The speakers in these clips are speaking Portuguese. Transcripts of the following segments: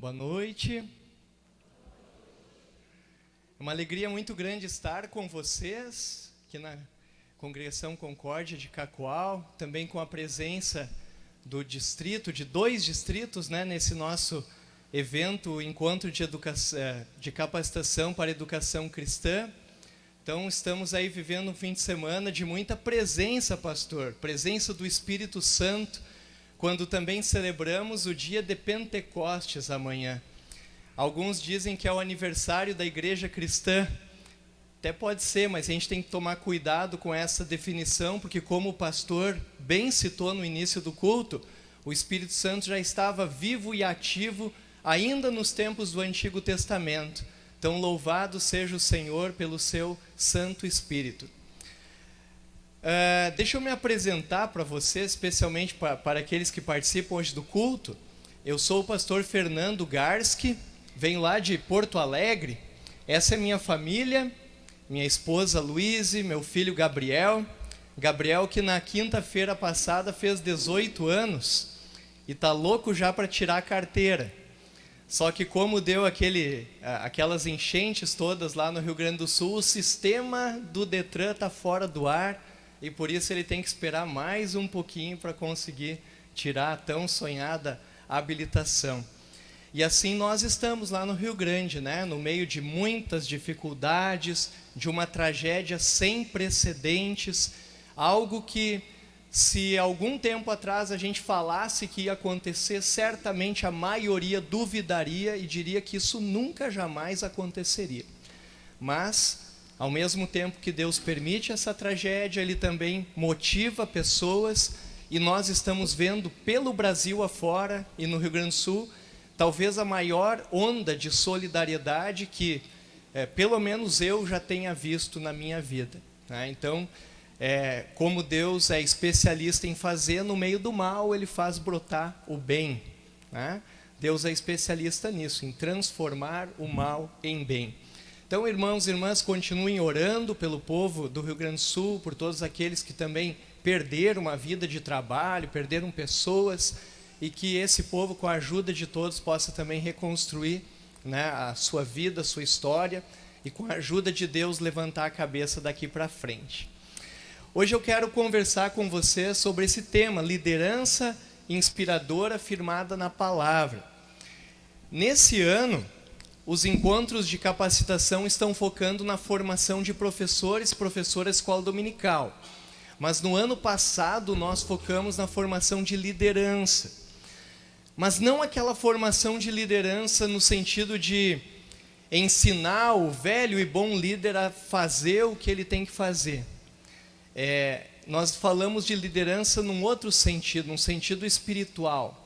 Boa noite. É uma alegria muito grande estar com vocês aqui na Congregação Concórdia de Cacoal, também com a presença do distrito, de 2 distritos, nesse nosso evento, encontro de capacitação para educação cristã. Então, estamos aí vivendo um fim de semana de muita presença, pastor, presença do Espírito Santo, quando também celebramos o dia de Pentecostes amanhã. Alguns dizem que é o aniversário da igreja cristã. Até pode ser, mas a gente tem que tomar cuidado com essa definição, porque como o pastor bem citou no início do culto, o Espírito Santo já estava vivo e ativo ainda nos tempos do Antigo Testamento. Então, louvado seja o Senhor pelo seu Santo Espírito. Deixa eu me apresentar para vocês, especialmente para aqueles que participam hoje do culto. Eu sou o pastor Fernando Garski, venho lá de Porto Alegre. Essa é minha família, minha esposa Luíse, meu filho Gabriel. Gabriel que na quinta-feira passada fez 18 anos e está louco já para tirar a carteira. Só que como deu aquelas enchentes todas lá no Rio Grande do Sul, o sistema do Detran está fora do ar e por isso ele tem que esperar mais um pouquinho para conseguir tirar a tão sonhada habilitação. E assim nós estamos lá no Rio Grande, no meio de muitas dificuldades, de uma tragédia sem precedentes, algo que, se algum tempo atrás a gente falasse que ia acontecer, certamente a maioria duvidaria e diria que isso nunca jamais aconteceria. Mas, ao mesmo tempo que Deus permite essa tragédia, Ele também motiva pessoas, e nós estamos vendo pelo Brasil afora e no Rio Grande do Sul, talvez a maior onda de solidariedade que, pelo menos eu já tenha visto na minha vida. Então, como Deus é especialista em fazer no meio do mal, Ele faz brotar o bem. Deus é especialista nisso, em transformar o mal em bem. Então, irmãos e irmãs, continuem orando pelo povo do Rio Grande do Sul, por todos aqueles que também perderam uma vida de trabalho, perderam pessoas, e que esse povo, com a ajuda de todos, possa também reconstruir a sua vida, a sua história, e com a ajuda de Deus levantar a cabeça daqui para frente. Hoje eu quero conversar com vocês sobre esse tema, liderança inspiradora firmada na palavra. Nesse ano, os encontros de capacitação estão focando na formação de professores e professoras de escola dominical. Mas no ano passado nós focamos na formação de liderança. Mas não aquela formação de liderança no sentido de ensinar o velho e bom líder a fazer o que ele tem que fazer. Nós falamos de liderança num outro sentido, num sentido espiritual.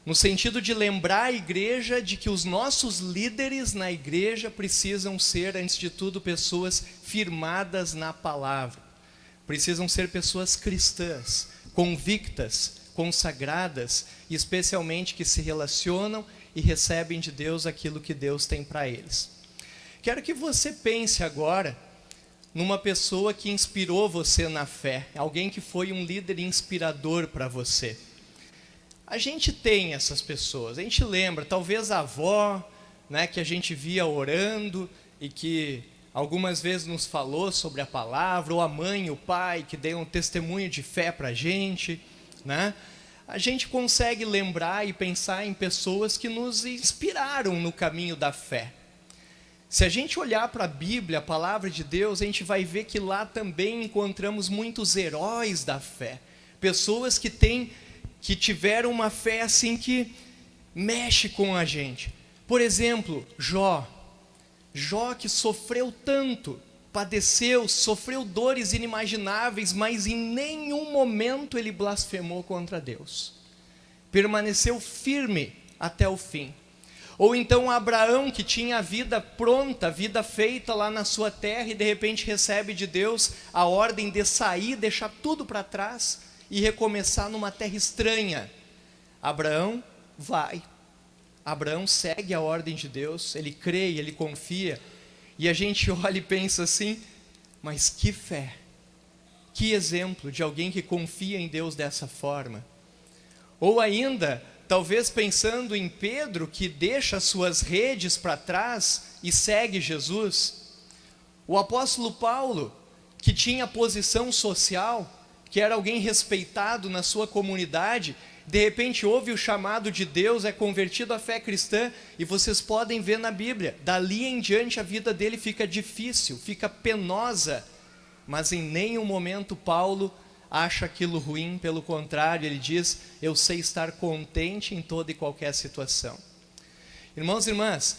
No sentido de lembrar a igreja de que os nossos líderes na igreja precisam ser, antes de tudo, pessoas firmadas na palavra. Precisam ser pessoas cristãs, convictas, consagradas, e especialmente que se relacionam e recebem de Deus aquilo que Deus tem para eles. Quero que você pense agora numa pessoa que inspirou você na fé, alguém que foi um líder inspirador para você. A gente tem essas pessoas, a gente lembra, talvez a avó, que a gente via orando e que algumas vezes nos falou sobre a palavra, ou a mãe, o pai, que deu um testemunho de fé para a gente. A gente consegue lembrar e pensar em pessoas que nos inspiraram no caminho da fé. Se a gente olhar para a Bíblia, a palavra de Deus, a gente vai ver que lá também encontramos muitos heróis da fé. Pessoas que tiveram uma fé assim que mexe com a gente. Por exemplo, Jó. Jó que sofreu tanto, padeceu, sofreu dores inimagináveis, mas em nenhum momento ele blasfemou contra Deus. Permaneceu firme até o fim. Ou então Abraão, que tinha a vida pronta, a vida feita lá na sua terra, e de repente recebe de Deus a ordem de sair, deixar tudo para trás e recomeçar numa terra estranha. Abraão vai. Abraão segue a ordem de Deus, ele crê, ele confia. E a gente olha e pensa assim, mas que fé, que exemplo de alguém que confia em Deus dessa forma. Ou ainda, talvez pensando em Pedro, que deixa suas redes para trás e segue Jesus. O apóstolo Paulo, que tinha posição social, que era alguém respeitado na sua comunidade, de repente ouve o chamado de Deus, é convertido à fé cristã, e vocês podem ver na Bíblia, dali em diante a vida dele fica difícil, fica penosa, mas em nenhum momento Paulo acha aquilo ruim, pelo contrário, ele diz: eu sei estar contente em toda e qualquer situação. Irmãos e irmãs,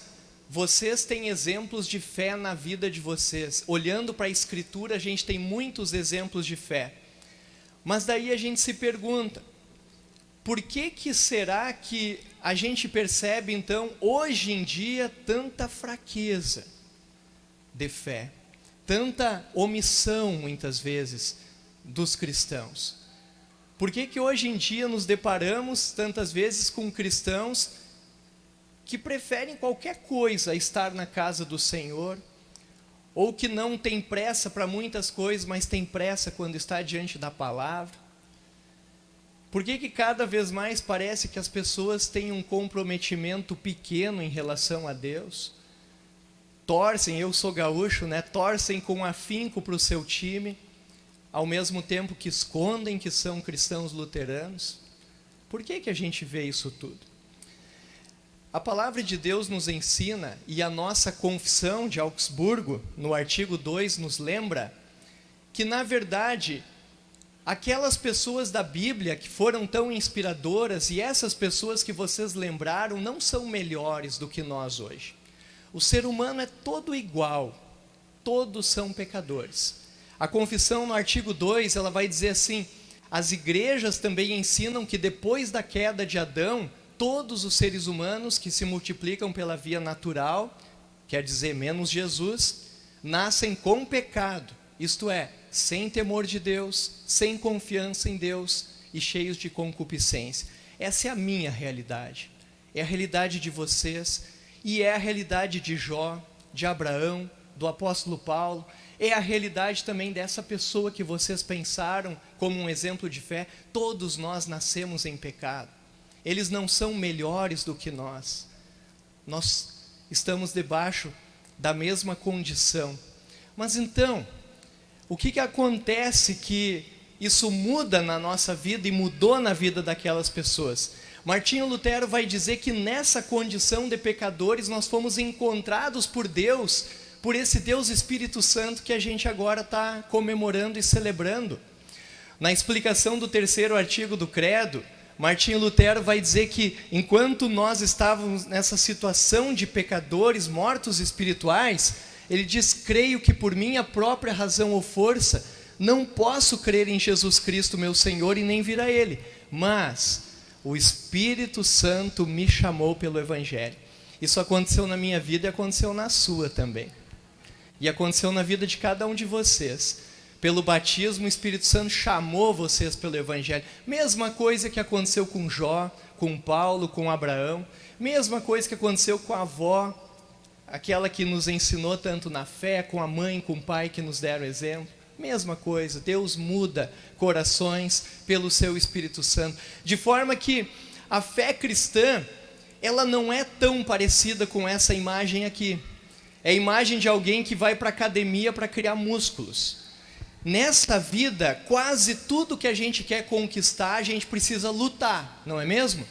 vocês têm exemplos de fé na vida de vocês. Olhando para a Escritura, a gente tem muitos exemplos de fé. Mas daí a gente se pergunta, por que será que a gente percebe então, hoje em dia, tanta fraqueza de fé? Tanta omissão, muitas vezes, dos cristãos? Por que hoje em dia nos deparamos tantas vezes com cristãos que preferem qualquer coisa a estar na casa do Senhor, ou que não tem pressa para muitas coisas, mas tem pressa quando está diante da palavra? Por que cada vez mais parece que as pessoas têm um comprometimento pequeno em relação a Deus? Torcem, eu sou gaúcho, né? Torcem com afinco para o seu time, ao mesmo tempo que escondem que são cristãos luteranos. Por que a gente vê isso tudo? A palavra de Deus nos ensina, e a nossa confissão de Augsburgo, no artigo 2, nos lembra, que na verdade, aquelas pessoas da Bíblia que foram tão inspiradoras, e essas pessoas que vocês lembraram, não são melhores do que nós hoje. O ser humano é todo igual, todos são pecadores. A confissão no artigo 2, ela vai dizer assim: as igrejas também ensinam que depois da queda de Adão, todos os seres humanos que se multiplicam pela via natural, quer dizer, menos Jesus, nascem com pecado, isto é, sem temor de Deus, sem confiança em Deus e cheios de concupiscência. Essa é a minha realidade, é a realidade de vocês, e é a realidade de Jó, de Abraão, do apóstolo Paulo, é a realidade também dessa pessoa que vocês pensaram como um exemplo de fé. Todos nós nascemos em pecado. Eles não são melhores do que nós. Nós estamos debaixo da mesma condição. Mas então, o que acontece que isso muda na nossa vida e mudou na vida daquelas pessoas? Martinho Lutero vai dizer que nessa condição de pecadores nós fomos encontrados por Deus, por esse Deus Espírito Santo que a gente agora está comemorando e celebrando. Na explicação do 3º artigo do Credo, Martinho Lutero vai dizer que enquanto nós estávamos nessa situação de pecadores mortos espirituais, ele diz: creio que por minha própria razão ou força não posso crer em Jesus Cristo meu Senhor e nem vir a Ele, mas o Espírito Santo me chamou pelo Evangelho. Isso aconteceu na minha vida e aconteceu na sua também, e aconteceu na vida de cada um de vocês. Pelo batismo, o Espírito Santo chamou vocês pelo Evangelho. Mesma coisa que aconteceu com Jó, com Paulo, com Abraão. Mesma coisa que aconteceu com a avó, aquela que nos ensinou tanto na fé, com a mãe, com o pai que nos deram exemplo. Mesma coisa, Deus muda corações pelo seu Espírito Santo. De forma que a fé cristã, ela não é tão parecida com essa imagem aqui. É a imagem de alguém que vai para a academia para criar músculos. Nessa vida, quase tudo que a gente quer conquistar, a gente precisa lutar, não é mesmo?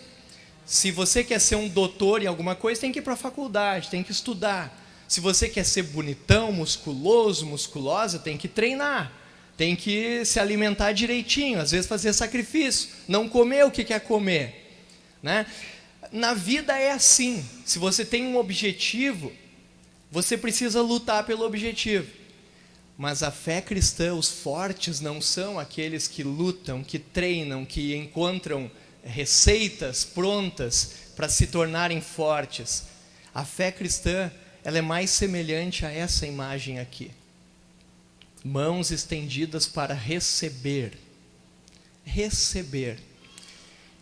Se você quer ser um doutor em alguma coisa, tem que ir para a faculdade, tem que estudar. Se você quer ser bonitão, musculoso, musculosa, tem que treinar. Tem que se alimentar direitinho, às vezes fazer sacrifício, não comer o que quer comer, né? Na vida é assim, se você tem um objetivo, você precisa lutar pelo objetivo. Mas a fé cristã, os fortes não são aqueles que lutam, que treinam, que encontram receitas prontas para se tornarem fortes. A fé cristã, ela é mais semelhante a essa imagem aqui. Mãos estendidas para receber. Receber.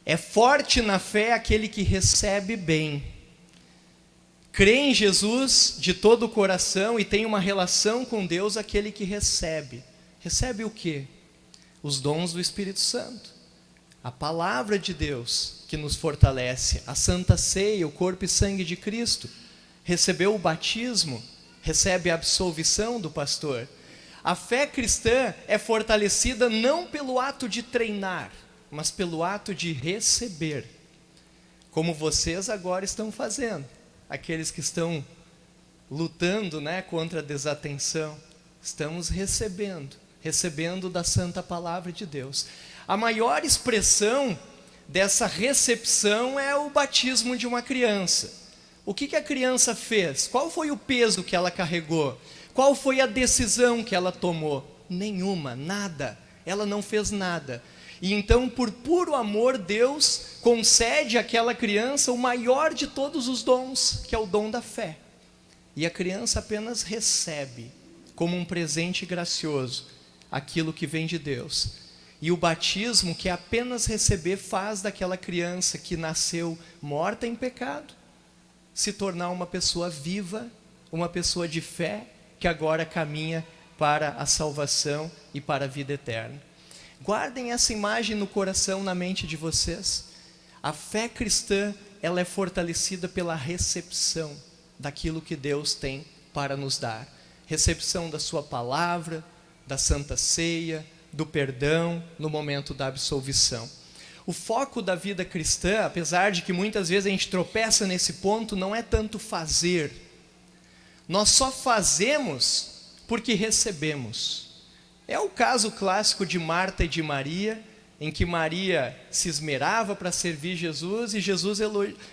É forte na fé aquele que recebe bem. Crê em Jesus de todo o coração e tem uma relação com Deus aquele que recebe. Recebe o quê? Os dons do Espírito Santo. A palavra de Deus que nos fortalece, a Santa Ceia, o corpo e sangue de Cristo. Recebeu o batismo, recebe a absolvição do pastor. A fé cristã é fortalecida não pelo ato de treinar, mas pelo ato de receber. Como vocês agora estão fazendo. Aqueles que estão lutando, contra a desatenção. Estamos recebendo da santa palavra de Deus. A maior expressão dessa recepção é o batismo de uma criança. O que a criança fez? Qual foi o peso que ela carregou? Qual foi a decisão que ela tomou? Nenhuma, nada. Ela não fez nada. E então, por puro amor, Deus concede àquela criança o maior de todos os dons, que é o dom da fé. E a criança apenas recebe, como um presente gracioso, aquilo que vem de Deus. E o batismo, que é apenas receber, faz daquela criança que nasceu morta em pecado, se tornar uma pessoa viva, uma pessoa de fé, que agora caminha para a salvação e para a vida eterna. Guardem essa imagem no coração, na mente de vocês. A fé cristã, ela é fortalecida pela recepção daquilo que Deus tem para nos dar. Recepção da sua palavra, da Santa Ceia, do perdão, no momento da absolvição. O foco da vida cristã, apesar de que muitas vezes a gente tropeça nesse ponto, não é tanto fazer. Nós só fazemos porque recebemos. É o caso clássico de Marta e de Maria, em que Maria se esmerava para servir Jesus e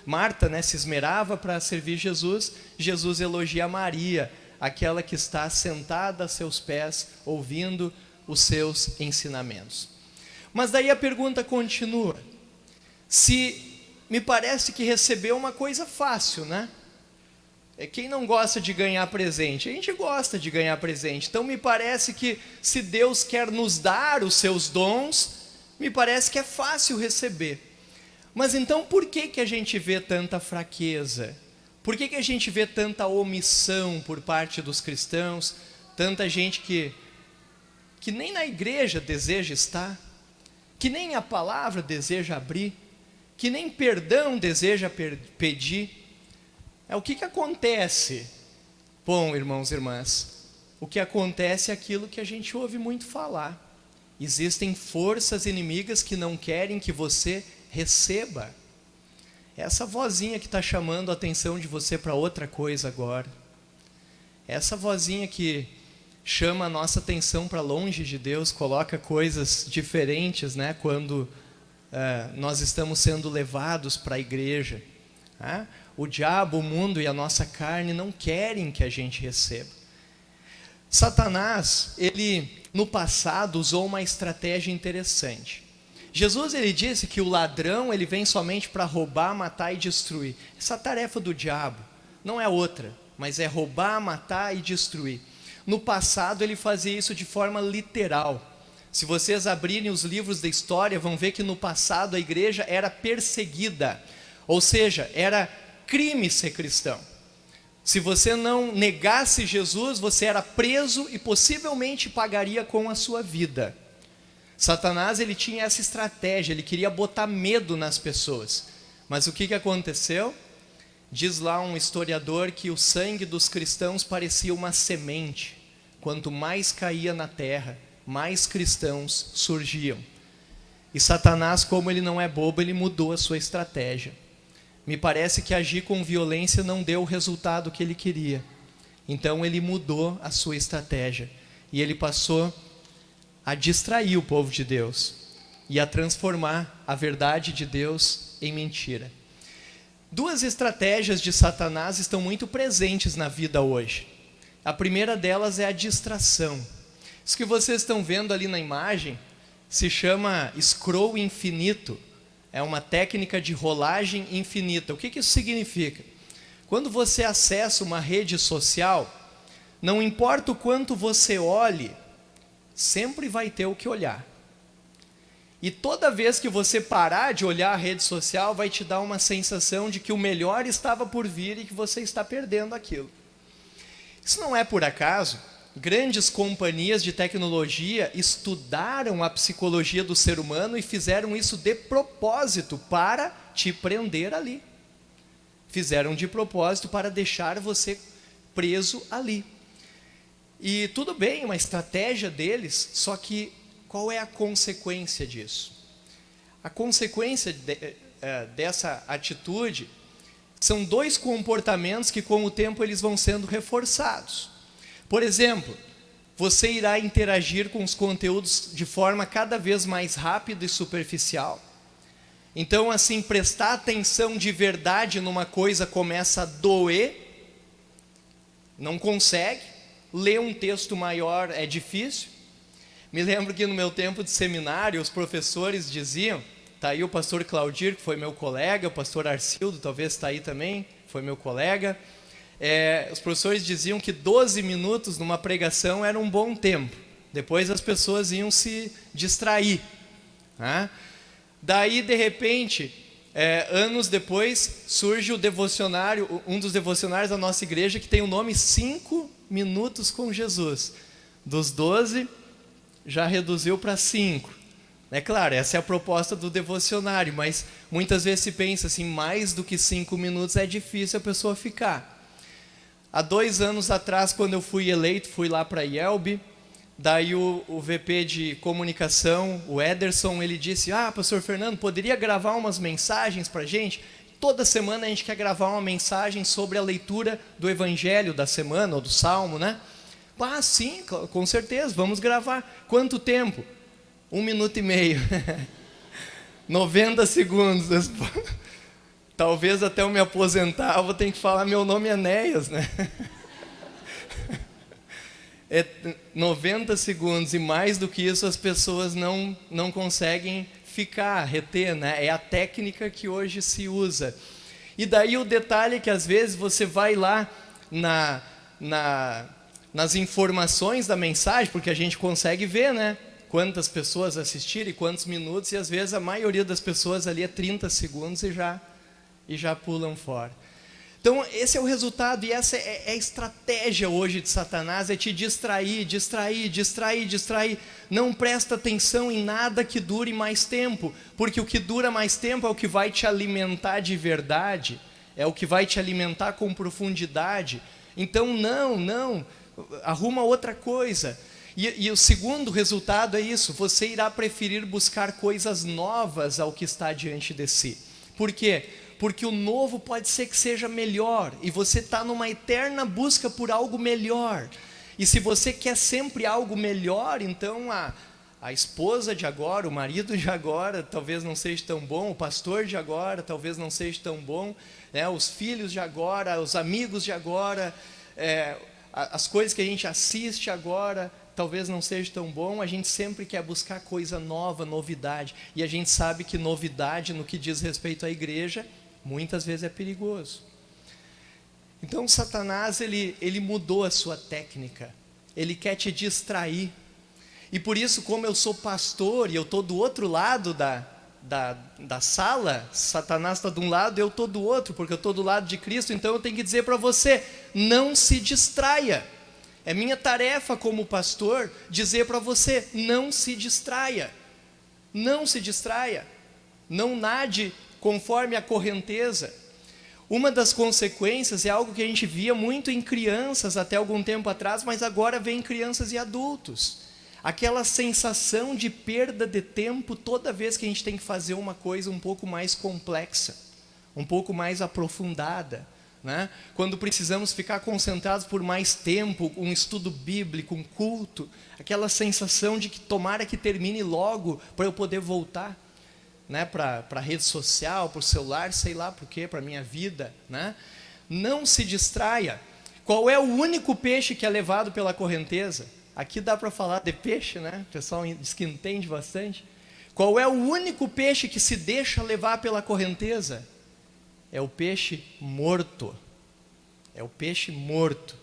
Marta, se esmerava para servir Jesus, Jesus elogia Maria, aquela que está sentada a seus pés, ouvindo os seus ensinamentos. Mas daí a pergunta continua. Se me parece que receber é uma coisa fácil, Quem não gosta de ganhar presente? A gente gosta de ganhar presente. Então me parece que se Deus quer nos dar os seus dons, me parece que é fácil receber. Mas então por que a gente vê tanta fraqueza? Por que a gente vê tanta omissão por parte dos cristãos? Tanta gente que nem na igreja deseja estar, que nem a palavra deseja abrir, que nem perdão deseja pedir. O que acontece? Bom, irmãos e irmãs, o que acontece é aquilo que a gente ouve muito falar. Existem forças inimigas que não querem que você receba. Essa vozinha que está chamando a atenção de você para outra coisa agora. Essa vozinha que chama a nossa atenção para longe de Deus, coloca coisas diferentes, quando nós estamos sendo levados para a igreja. O diabo, o mundo e a nossa carne não querem que a gente receba. Satanás, ele no passado usou uma estratégia interessante. Jesus, ele disse que o ladrão, ele vem somente para roubar, matar e destruir. Essa tarefa do diabo não é outra, mas é roubar, matar e destruir. No passado ele fazia isso de forma literal. Se vocês abrirem os livros da história, vão ver que no passado a igreja era perseguida. Ou seja, era crime ser cristão. Se você não negasse Jesus, você era preso e possivelmente pagaria com a sua vida. Satanás, ele tinha essa estratégia, ele queria botar medo nas pessoas. Mas o que aconteceu? Diz lá um historiador que o sangue dos cristãos parecia uma semente. Quanto mais caía na terra, mais cristãos surgiam. E Satanás, como ele não é bobo, ele mudou a sua estratégia. Me parece que agir com violência não deu o resultado que ele queria. Então ele mudou a sua estratégia. E ele passou a distrair o povo de Deus e a transformar a verdade de Deus em mentira. Duas estratégias de Satanás estão muito presentes na vida hoje. A primeira delas é a distração. Isso que vocês estão vendo ali na imagem se chama scroll infinito. É uma técnica de rolagem infinita. O que isso significa? Quando você acessa uma rede social, não importa o quanto você olhe, sempre vai ter o que olhar. E toda vez que você parar de olhar a rede social, vai te dar uma sensação de que o melhor estava por vir e que você está perdendo aquilo. Isso não é por acaso grandes companhias de tecnologia estudaram a psicologia do ser humano e fizeram isso de propósito para te prender ali. Fizeram de propósito para deixar você preso ali. E tudo bem, uma estratégia deles, só que qual é a consequência disso? A consequência dessa atitude são 2 comportamentos que com o tempo eles vão sendo reforçados. Por exemplo, você irá interagir com os conteúdos de forma cada vez mais rápida e superficial. Então, assim, prestar atenção de verdade numa coisa começa a doer, não consegue. Ler um texto maior é difícil. Me lembro que no meu tempo de seminário, os professores diziam, está aí o pastor Claudir, que foi meu colega, o pastor Arcildo, talvez está aí também, foi meu colega. Os professores diziam que 12 minutos numa pregação era um bom tempo. Depois as pessoas iam se distrair, né? Daí, de repente, anos depois, surge o devocionário, um dos devocionários da nossa igreja, que tem o nome 5 minutos com Jesus. Dos 12, já reduziu para 5. É claro, essa é a proposta do devocionário, mas muitas vezes se pensa assim, mais do que 5 minutos é difícil a pessoa ficar. Há 2 anos atrás, quando eu fui eleito, fui lá para a IELB, daí o VP de comunicação, o Ederson, ele disse, pastor Fernando, poderia gravar umas mensagens para a gente? Toda semana a gente quer gravar uma mensagem sobre a leitura do Evangelho da semana, ou do Salmo, né? Sim, com certeza, vamos gravar. Quanto tempo? 1 minuto e meio. 90 segundos. Talvez até eu me aposentar, eu vou ter que falar meu nome é Enéas, né? 90 segundos, e mais do que isso as pessoas não conseguem ficar, reter, né? É a técnica que hoje se usa. E daí o detalhe é que às vezes você vai lá nas informações da mensagem, porque a gente consegue ver, né? Quantas pessoas assistiram e quantos minutos, e às vezes a maioria das pessoas ali é 30 segundos e já pulam fora. Então esse é o resultado, e essa é a estratégia hoje de Satanás, é te distrair. Não presta atenção em nada que dure mais tempo, porque o que dura mais tempo é o que vai te alimentar de verdade, é o que vai te alimentar com profundidade. Então não, arruma outra coisa. E o segundo resultado é isso, você irá preferir buscar coisas novas ao que está diante de si. Por quê? Porque o novo pode ser que seja melhor, e você está numa eterna busca por algo melhor. E se você quer sempre algo melhor, então a esposa de agora, o marido de agora, talvez não seja tão bom, o pastor de agora, talvez não seja tão bom, né? Os filhos de agora, os amigos de agora, as coisas que a gente assiste agora, talvez não seja tão bom. A gente sempre quer buscar coisa nova, novidade, e a gente sabe que novidade no que diz respeito à igreja, muitas vezes é perigoso. Então Satanás, ele mudou a sua técnica, ele quer te distrair, e por isso, como eu sou pastor, e eu estou do outro lado da sala, Satanás está de um lado, eu estou do outro, porque eu estou do lado de Cristo, então eu tenho que dizer para você, não se distraia. É minha tarefa como pastor, dizer para você, não se distraia, não nade conforme a correnteza. Uma das consequências é algo que a gente via muito em crianças até algum tempo atrás, mas agora vem em crianças e adultos. Aquela sensação de perda de tempo toda vez que a gente tem que fazer uma coisa um pouco mais complexa, um pouco mais aprofundada, né? Quando precisamos ficar concentrados por mais tempo, um estudo bíblico, um culto, aquela sensação de que tomara que termine logo para eu poder voltar, né, para a rede social, para o celular, sei lá por quê, para a minha vida, né? Não se distraia. Qual é o único peixe que é levado pela correnteza? Aqui dá para falar de peixe, né? O pessoal diz que entende bastante. Qual é o único peixe que se deixa levar pela correnteza? É o peixe morto. É o peixe morto.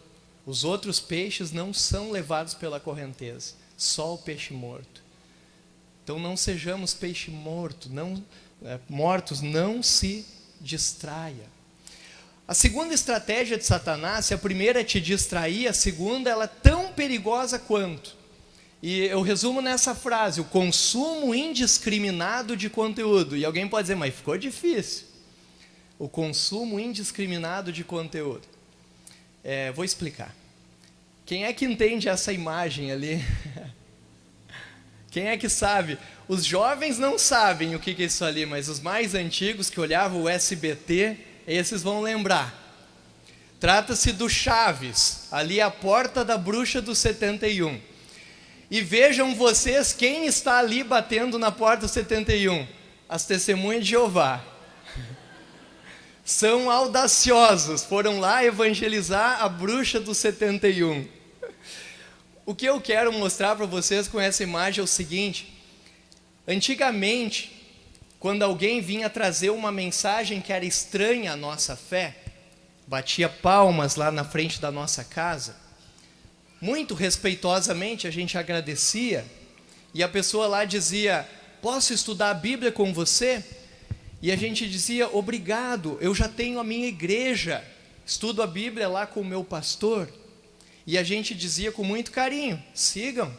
Os outros peixes não são levados pela correnteza, só o peixe morto. Então não sejamos peixe morto, mortos, não se distraia. A segunda estratégia de Satanás, se a primeira é te distrair, a segunda ela é tão perigosa quanto. E eu resumo nessa frase: o consumo indiscriminado de conteúdo. E alguém pode dizer, mas ficou difícil. O consumo indiscriminado de conteúdo. Vou explicar. Quem é que entende essa imagem ali? Quem é que sabe? Os jovens não sabem o que é isso ali, mas os mais antigos que olhavam o SBT, esses vão lembrar. Trata-se do Chaves, ali a porta da bruxa do 71. E vejam vocês quem está ali batendo na porta do 71. As testemunhas de Jeová. São audaciosos, foram lá evangelizar a bruxa do 71. O que eu quero mostrar para vocês com essa imagem é o seguinte: antigamente, quando alguém vinha trazer uma mensagem que era estranha à nossa fé, batia palmas lá na frente da nossa casa, muito respeitosamente a gente agradecia, e a pessoa lá dizia, posso estudar a Bíblia com você? E a gente dizia, obrigado, eu já tenho a minha igreja, estudo a Bíblia lá com o meu pastor. E a gente dizia com muito carinho, sigam.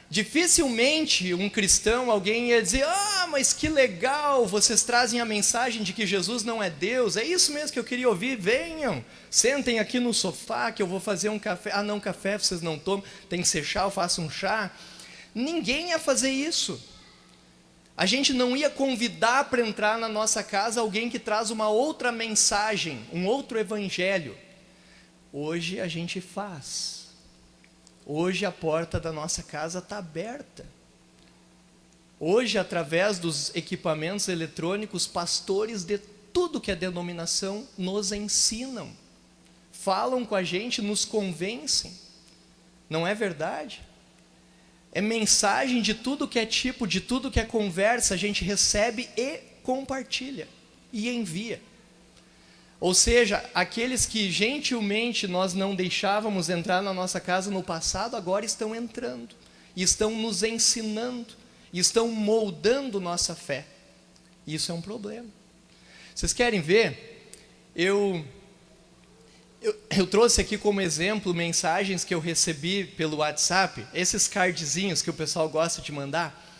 Dificilmente um cristão, alguém ia dizer, mas que legal, vocês trazem a mensagem de que Jesus não é Deus, é isso mesmo que eu queria ouvir, venham, sentem aqui no sofá que eu vou fazer um café. Não, café vocês não tomam, tem que ser chá, eu faço um chá. Ninguém ia fazer isso. A gente não ia convidar para entrar na nossa casa alguém que traz uma outra mensagem, um outro evangelho. Hoje a gente faz. Hoje a porta da nossa casa está aberta. Hoje, através dos equipamentos eletrônicos, pastores de tudo que é denominação nos ensinam. Falam com a gente, nos convencem. Não é verdade? É mensagem de tudo que é tipo, de tudo que é conversa, a gente recebe e compartilha. E envia. Ou seja, aqueles que gentilmente nós não deixávamos entrar na nossa casa no passado, agora estão entrando, e estão nos ensinando, e estão moldando nossa fé. Isso é um problema. Vocês querem ver? Eu trouxe aqui como exemplo mensagens que eu recebi pelo WhatsApp, esses cardzinhos que o pessoal gosta de mandar.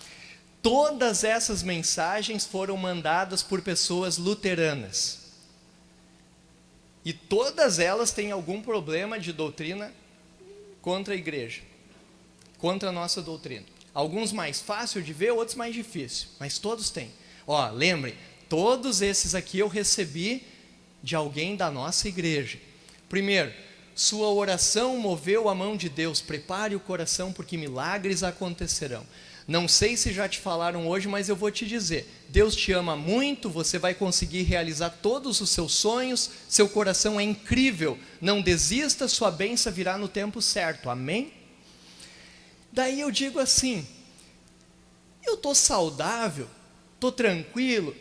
Todas essas mensagens foram mandadas por pessoas luteranas. E todas elas têm algum problema de doutrina contra a igreja, contra a nossa doutrina. Alguns mais fácil de ver, outros mais difícil, mas todos têm. Lembrem, todos esses aqui eu recebi de alguém da nossa igreja. Primeiro, sua oração moveu a mão de Deus, prepare o coração porque milagres acontecerão. Não sei se já te falaram hoje, mas eu vou te dizer, Deus te ama muito, você vai conseguir realizar todos os seus sonhos, seu coração é incrível, não desista, sua bênção virá no tempo certo, amém? Daí eu digo assim, eu estou saudável, estou tranquilo,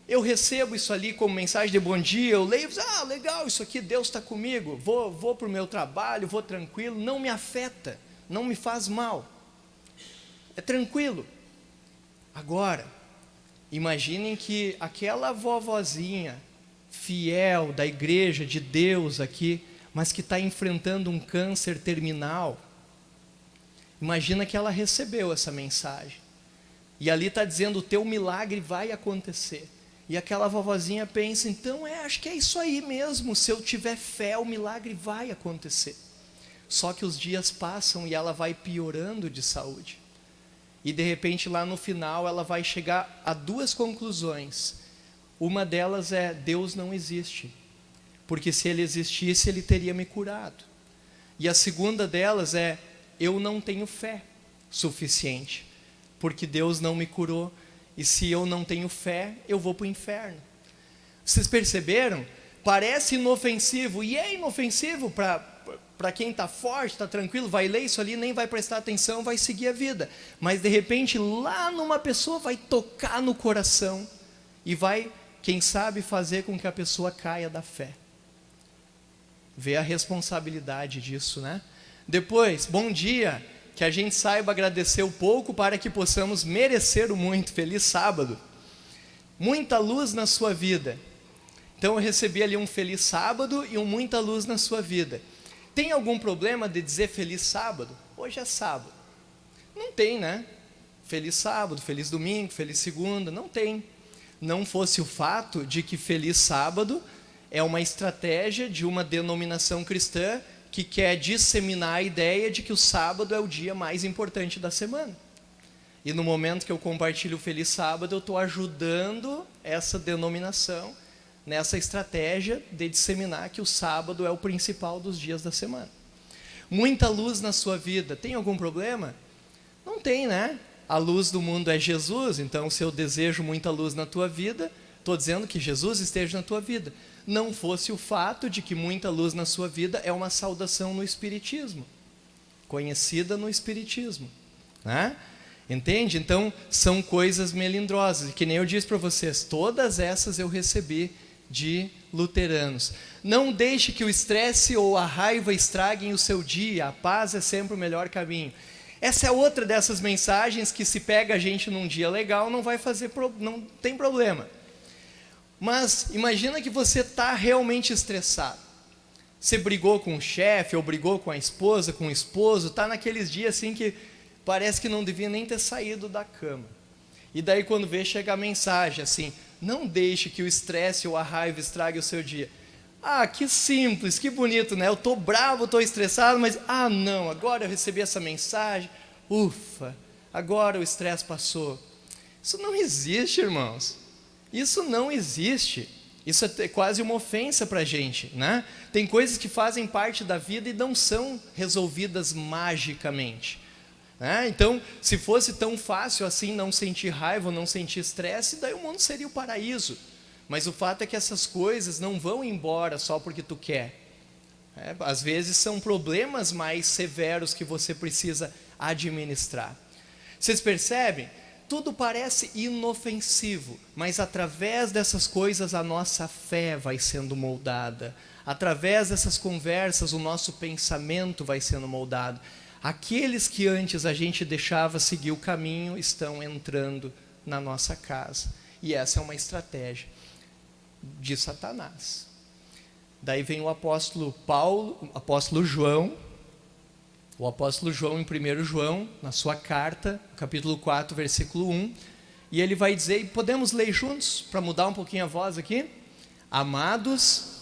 eu recebo isso ali como mensagem de bom dia, eu leio, legal, isso aqui, Deus está comigo, vou para o meu trabalho, vou tranquilo, não me afeta, não me faz mal. É tranquilo. Agora, imaginem que aquela vovozinha fiel da igreja de Deus aqui, mas que está enfrentando um câncer terminal, imagina que ela recebeu essa mensagem. E ali está dizendo, o teu milagre vai acontecer. E aquela vovozinha pensa, então acho que é isso aí mesmo, se eu tiver fé, o milagre vai acontecer. Só que os dias passam e ela vai piorando de saúde. E de repente lá no final ela vai chegar a duas conclusões. Uma delas é, Deus não existe. Porque se Ele existisse, Ele teria me curado. E a segunda delas é, eu não tenho fé suficiente. Porque Deus não me curou. E se eu não tenho fé, eu vou para o inferno. Vocês perceberam? Parece inofensivo. E é inofensivo para quem está forte, está tranquilo, vai ler isso ali, nem vai prestar atenção, vai seguir a vida. Mas de repente lá numa pessoa vai tocar no coração e vai, quem sabe, fazer com que a pessoa caia da fé. Vê a responsabilidade disso, né? Depois, bom dia, que a gente saiba agradecer o pouco para que possamos merecer o muito. Feliz sábado. Muita luz na sua vida. Então eu recebi ali um feliz sábado e um muita luz na sua vida. Tem algum problema de dizer feliz sábado? Hoje é sábado. Não tem, né? Feliz sábado, feliz domingo, feliz segunda, não tem. Não fosse o fato de que feliz sábado é uma estratégia de uma denominação cristã que quer disseminar a ideia de que o sábado é o dia mais importante da semana. E no momento que eu compartilho o feliz sábado, eu estou ajudando essa denominação nessa estratégia de disseminar que o sábado é o principal dos dias da semana. Muita luz na sua vida, tem algum problema? Não tem, né? A luz do mundo é Jesus, então se eu desejo muita luz na tua vida, estou dizendo que Jesus esteja na tua vida. Não fosse o fato de que muita luz na sua vida é uma saudação no Espiritismo, conhecida no Espiritismo, né? Entende? Então, são coisas melindrosas, que nem eu disse para vocês, todas essas eu recebi de luteranos. Não deixe que o estresse ou a raiva estraguem o seu dia, a paz é sempre o melhor caminho. Essa é outra dessas mensagens que se pega a gente num dia legal, não vai fazer, não tem problema. Mas imagina que você está realmente estressado. Você brigou com o chefe, ou brigou com a esposa, com o esposo, está naqueles dias assim que parece que não devia nem ter saído da cama. E daí quando vê, chega a mensagem assim, não deixe que o estresse ou a raiva estrague o seu dia. Ah, que simples, que bonito, né? Eu estou bravo, estou estressado, mas não, agora eu recebi essa mensagem, ufa, agora o estresse passou. Isso não existe, irmãos. Isso não existe. Isso é quase uma ofensa para a gente, né? Tem coisas que fazem parte da vida e não são resolvidas magicamente, né? Então, se fosse tão fácil assim não sentir raiva, não sentir estresse, daí o mundo seria o paraíso. Mas o fato é que essas coisas não vão embora só porque tu quer. Às vezes são problemas mais severos que você precisa administrar. Vocês percebem? Tudo parece inofensivo, mas através dessas coisas a nossa fé vai sendo moldada. Através dessas conversas o nosso pensamento vai sendo moldado. Aqueles que antes a gente deixava seguir o caminho estão entrando na nossa casa. E essa é uma estratégia de Satanás. Daí vem o apóstolo Paulo, o apóstolo João em 1 João, na sua carta, capítulo 4, versículo 1, e ele vai dizer, e podemos ler juntos, para mudar um pouquinho a voz aqui? Amados,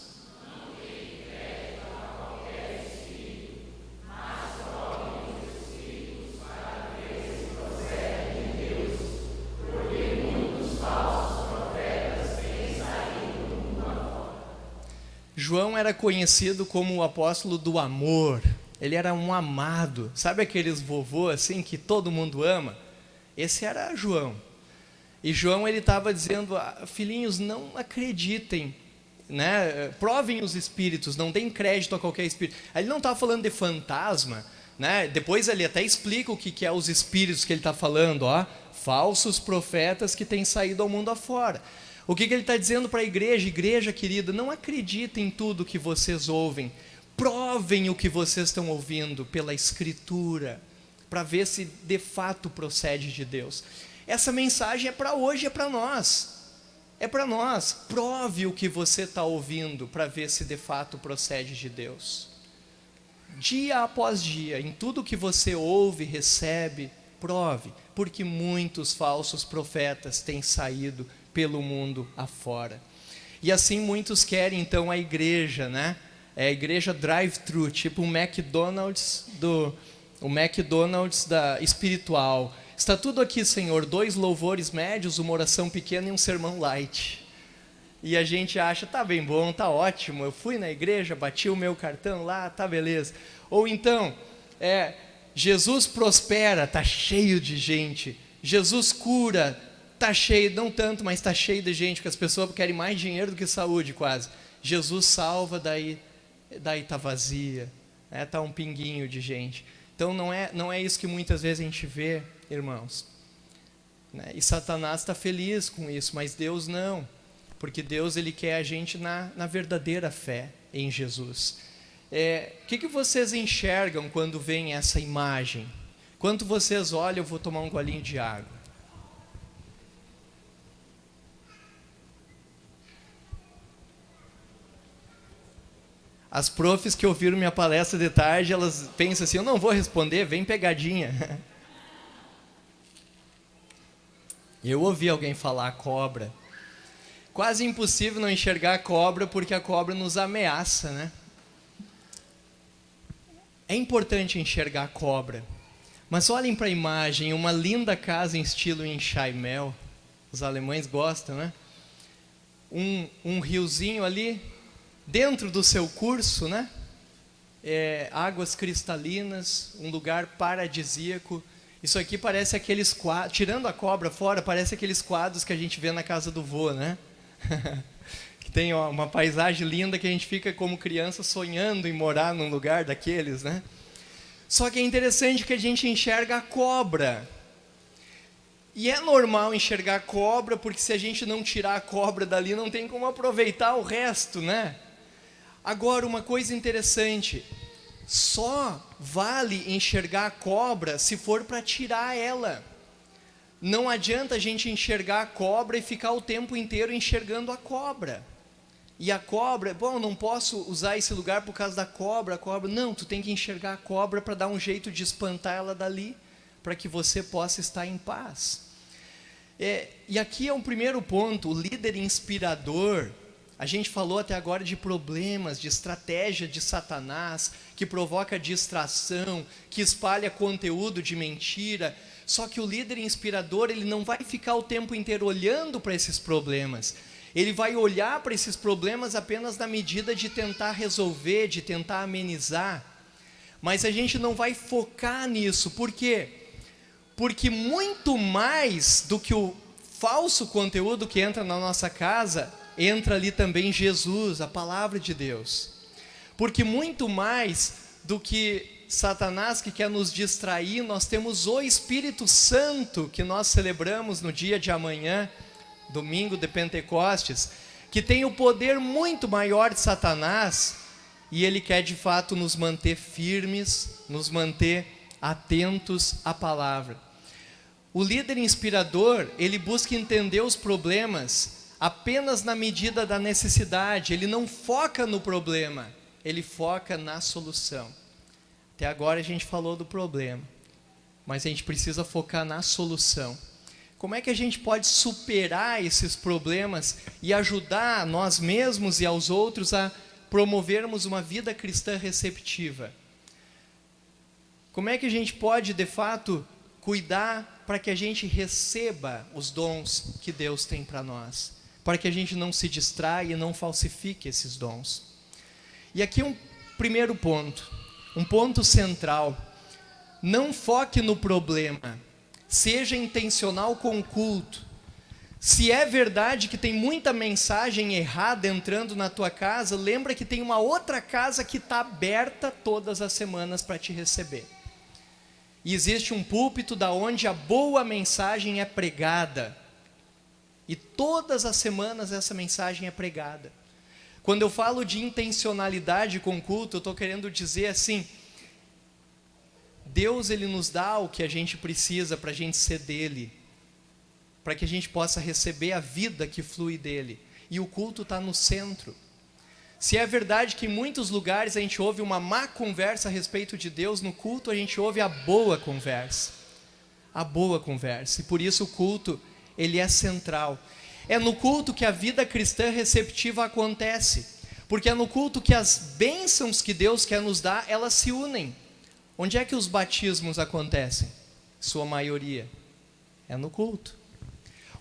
João era conhecido como o apóstolo do amor. Ele era um amado. Sabe aqueles vovô assim que todo mundo ama? Esse era João. E João ele estava dizendo, filhinhos, não acreditem, né? Provem os espíritos, não deem crédito a qualquer espírito. Ele não estava falando de fantasma, né? Depois ele até explica o que é os espíritos que ele está falando, falsos profetas que têm saído ao mundo afora. O que ele está dizendo para a igreja? Igreja querida, não acreditem em tudo que vocês ouvem. Provem o que vocês estão ouvindo pela Escritura, para ver se de fato procede de Deus. Essa mensagem é para hoje, é para nós. É para nós. Prove o que você está ouvindo, para ver se de fato procede de Deus. Dia após dia, em tudo que você ouve, recebe, prove. Porque muitos falsos profetas têm saído pelo mundo afora. E assim muitos querem então a igreja, né? A igreja drive-thru, tipo o McDonald's da espiritual. Está tudo aqui, Senhor, 2 louvores médios, uma oração pequena e um sermão light. E a gente acha, tá bem bom, tá ótimo, eu fui na igreja, bati o meu cartão lá, tá beleza. Ou então, Jesus prospera, tá cheio de gente. Jesus cura, tá cheio, não tanto, mas tá cheio de gente, porque as pessoas querem mais dinheiro do que saúde quase. Jesus salva, daí tá vazia, tá um pinguinho de gente. Então não é isso que muitas vezes a gente vê, irmãos, né? E Satanás está feliz com isso, mas Deus não, porque Deus ele quer a gente na verdadeira fé em Jesus. O que vocês enxergam quando veem essa imagem? Quando vocês olham, eu vou tomar um golinho de água. As profs que ouviram minha palestra de tarde, elas pensam assim, eu não vou responder, vem pegadinha. Eu ouvi alguém falar cobra. Quase impossível não enxergar a cobra, porque a cobra nos ameaça, né? É importante enxergar a cobra. Mas olhem para a imagem, uma linda casa em estilo enxaimel. Os alemães gostam, né? Um riozinho ali, dentro do seu curso, né? Águas cristalinas, um lugar paradisíaco. Isso aqui parece aqueles quadros, tirando a cobra fora, parece aqueles quadros que a gente vê na casa do vô, né? Que tem uma paisagem linda que a gente fica como criança sonhando em morar num lugar daqueles, né? Só que é interessante que a gente enxerga a cobra. E é normal enxergar a cobra, porque se a gente não tirar a cobra dali, não tem como aproveitar o resto, né? Agora, uma coisa interessante, só vale enxergar a cobra se for para tirar ela. Não adianta a gente enxergar a cobra e ficar o tempo inteiro enxergando a cobra. E a cobra, bom, não posso usar esse lugar por causa da cobra, a cobra. Não, tu tem que enxergar a cobra para dar um jeito de espantar ela dali, para que você possa estar em paz. E aqui é um primeiro ponto, o líder inspirador. A gente falou até agora de problemas, de estratégia de Satanás, que provoca distração, que espalha conteúdo de mentira. Só que o líder inspirador, ele não vai ficar o tempo inteiro olhando para esses problemas. Ele vai olhar para esses problemas apenas na medida de tentar resolver, de tentar amenizar. Mas a gente não vai focar nisso. Por quê? Porque muito mais do que o falso conteúdo que entra na nossa casa, entra ali também Jesus, a palavra de Deus. Porque muito mais do que Satanás que quer nos distrair, nós temos o Espírito Santo que nós celebramos no dia de amanhã, domingo de Pentecostes, que tem o poder muito maior de Satanás, e ele quer de fato nos manter firmes, nos manter atentos à palavra. O líder inspirador, ele busca entender os problemas apenas na medida da necessidade, ele não foca no problema, ele foca na solução. Até agora a gente falou do problema, mas a gente precisa focar na solução. Como é que a gente pode superar esses problemas e ajudar a nós mesmos e aos outros a promovermos uma vida cristã receptiva? Como é que a gente pode, de fato, cuidar para que a gente receba os dons que Deus tem para nós? Para que a gente não se distraia e não falsifique esses dons. E aqui um primeiro ponto, um ponto central. Não foque no problema. Seja intencional com o culto. Se é verdade que tem muita mensagem errada entrando na tua casa, lembra que tem uma outra casa que está aberta todas as semanas para te receber. E existe um púlpito da onde a boa mensagem é pregada. E todas as semanas essa mensagem é pregada. Quando eu falo de intencionalidade com o culto, eu estou querendo dizer assim, Deus, ele nos dá o que a gente precisa para a gente ser dele, para que a gente possa receber a vida que flui dele, e o culto está no centro. Se é verdade que em muitos lugares a gente ouve uma má conversa a respeito de Deus, no culto a gente ouve a boa conversa, e por isso o culto, ele é central. É no culto que a vida cristã receptiva acontece, porque é no culto que as bênçãos que Deus quer nos dar, elas se unem. Onde é que os batismos acontecem? Sua maioria é no culto.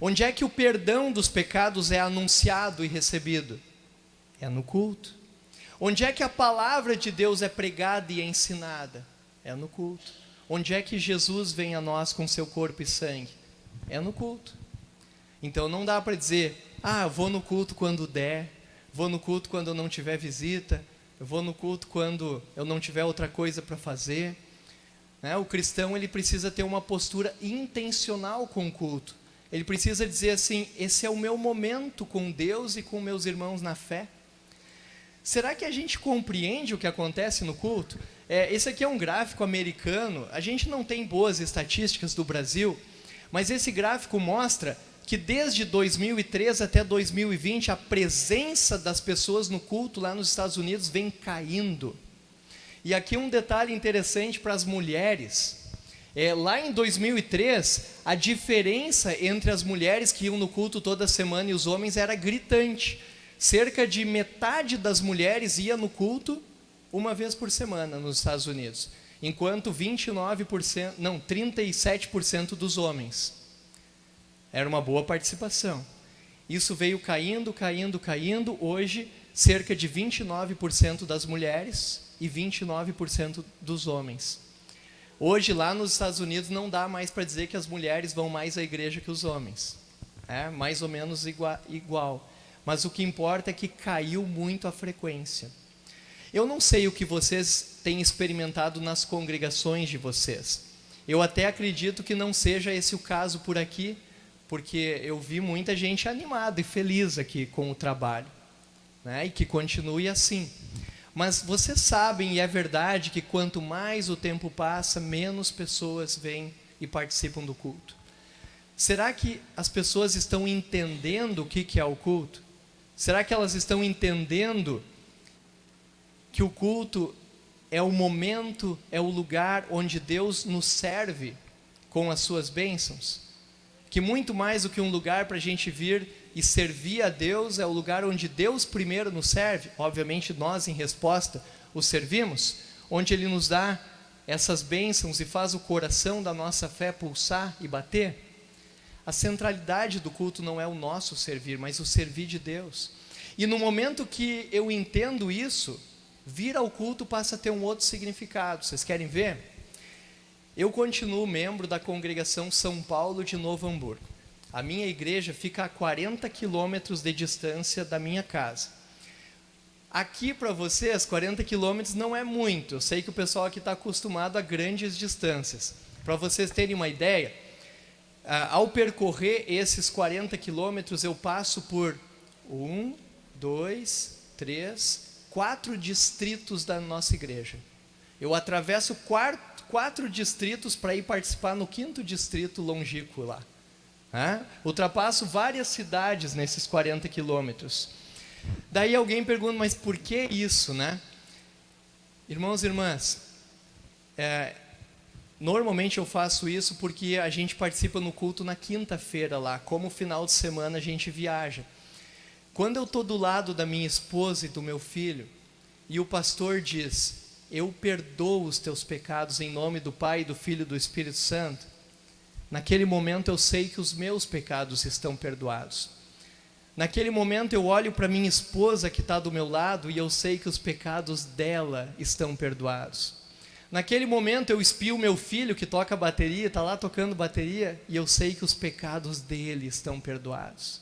Onde é que o perdão dos pecados é anunciado e recebido? É no culto. Onde é que a palavra de Deus é pregada e ensinada? É no culto. Onde é que Jesus vem a nós com seu corpo e sangue? É no culto. Então não dá para dizer, eu vou no culto quando der, vou no culto quando eu não tiver visita, eu vou no culto quando eu não tiver outra coisa para fazer. O cristão, ele precisa ter uma postura intencional com o culto. Ele precisa dizer assim, esse é o meu momento com Deus e com meus irmãos na fé. Será que a gente compreende o que acontece no culto? Esse aqui é um gráfico americano, a gente não tem boas estatísticas do Brasil, mas esse gráfico mostra que desde 2013 até 2020, a presença das pessoas no culto lá nos Estados Unidos vem caindo. E aqui um detalhe interessante para as mulheres. Lá em 2003, a diferença entre as mulheres que iam no culto toda semana e os homens era gritante. Cerca de metade das mulheres ia no culto uma vez por semana nos Estados Unidos, enquanto 37% dos homens. Era uma boa participação. Isso veio caindo. Hoje, cerca de 29% das mulheres e 29% dos homens. Hoje, lá nos Estados Unidos, não dá mais para dizer que as mulheres vão mais à igreja que os homens. É mais ou menos igual. Mas o que importa é que caiu muito a frequência. Eu não sei o que vocês têm experimentado nas congregações de vocês. Eu até acredito que não seja esse o caso por aqui, porque eu vi muita gente animada e feliz aqui com o trabalho, né? E que continue assim. Mas vocês sabem, e é verdade, que quanto mais o tempo passa, menos pessoas vêm e participam do culto. Será que as pessoas estão entendendo o que é o culto? Será que elas estão entendendo que o culto é o momento, é o lugar onde Deus nos serve com as suas bênçãos? Que muito mais do que um lugar para a gente vir e servir a Deus, é o lugar onde Deus primeiro nos serve. Obviamente nós, em resposta, o servimos, onde Ele nos dá essas bênçãos e faz o coração da nossa fé pulsar e bater. A centralidade do culto não é o nosso servir, mas o servir de Deus. E no momento que eu entendo isso, vir ao culto passa a ter um outro significado. Vocês querem ver? Eu continuo membro da congregação São Paulo de Novo Hamburgo. A minha igreja fica a 40 quilômetros de distância da minha casa. Aqui para vocês, 40 quilômetros não é muito. Eu sei que o pessoal aqui está acostumado a grandes distâncias. Para vocês terem uma ideia, ao percorrer esses 40 quilômetros, eu passo por 4 distritos da nossa igreja. Eu atravesso quatro distritos para ir participar no 5º distrito longínquo lá. Ultrapasso várias cidades nesses 40 quilômetros. Daí alguém pergunta, mas por que isso, né? Irmãos e irmãs, normalmente eu faço isso porque a gente participa no culto na quinta-feira lá, como final de semana a gente viaja. Quando eu estou do lado da minha esposa e do meu filho, e o pastor diz, eu perdoo os teus pecados em nome do Pai, do Filho e do Espírito Santo, naquele momento eu sei que os meus pecados estão perdoados. Naquele momento eu olho para minha esposa que está do meu lado e eu sei que os pecados dela estão perdoados. Naquele momento eu espio meu filho que toca bateria, está lá tocando bateria, e eu sei que os pecados dele estão perdoados.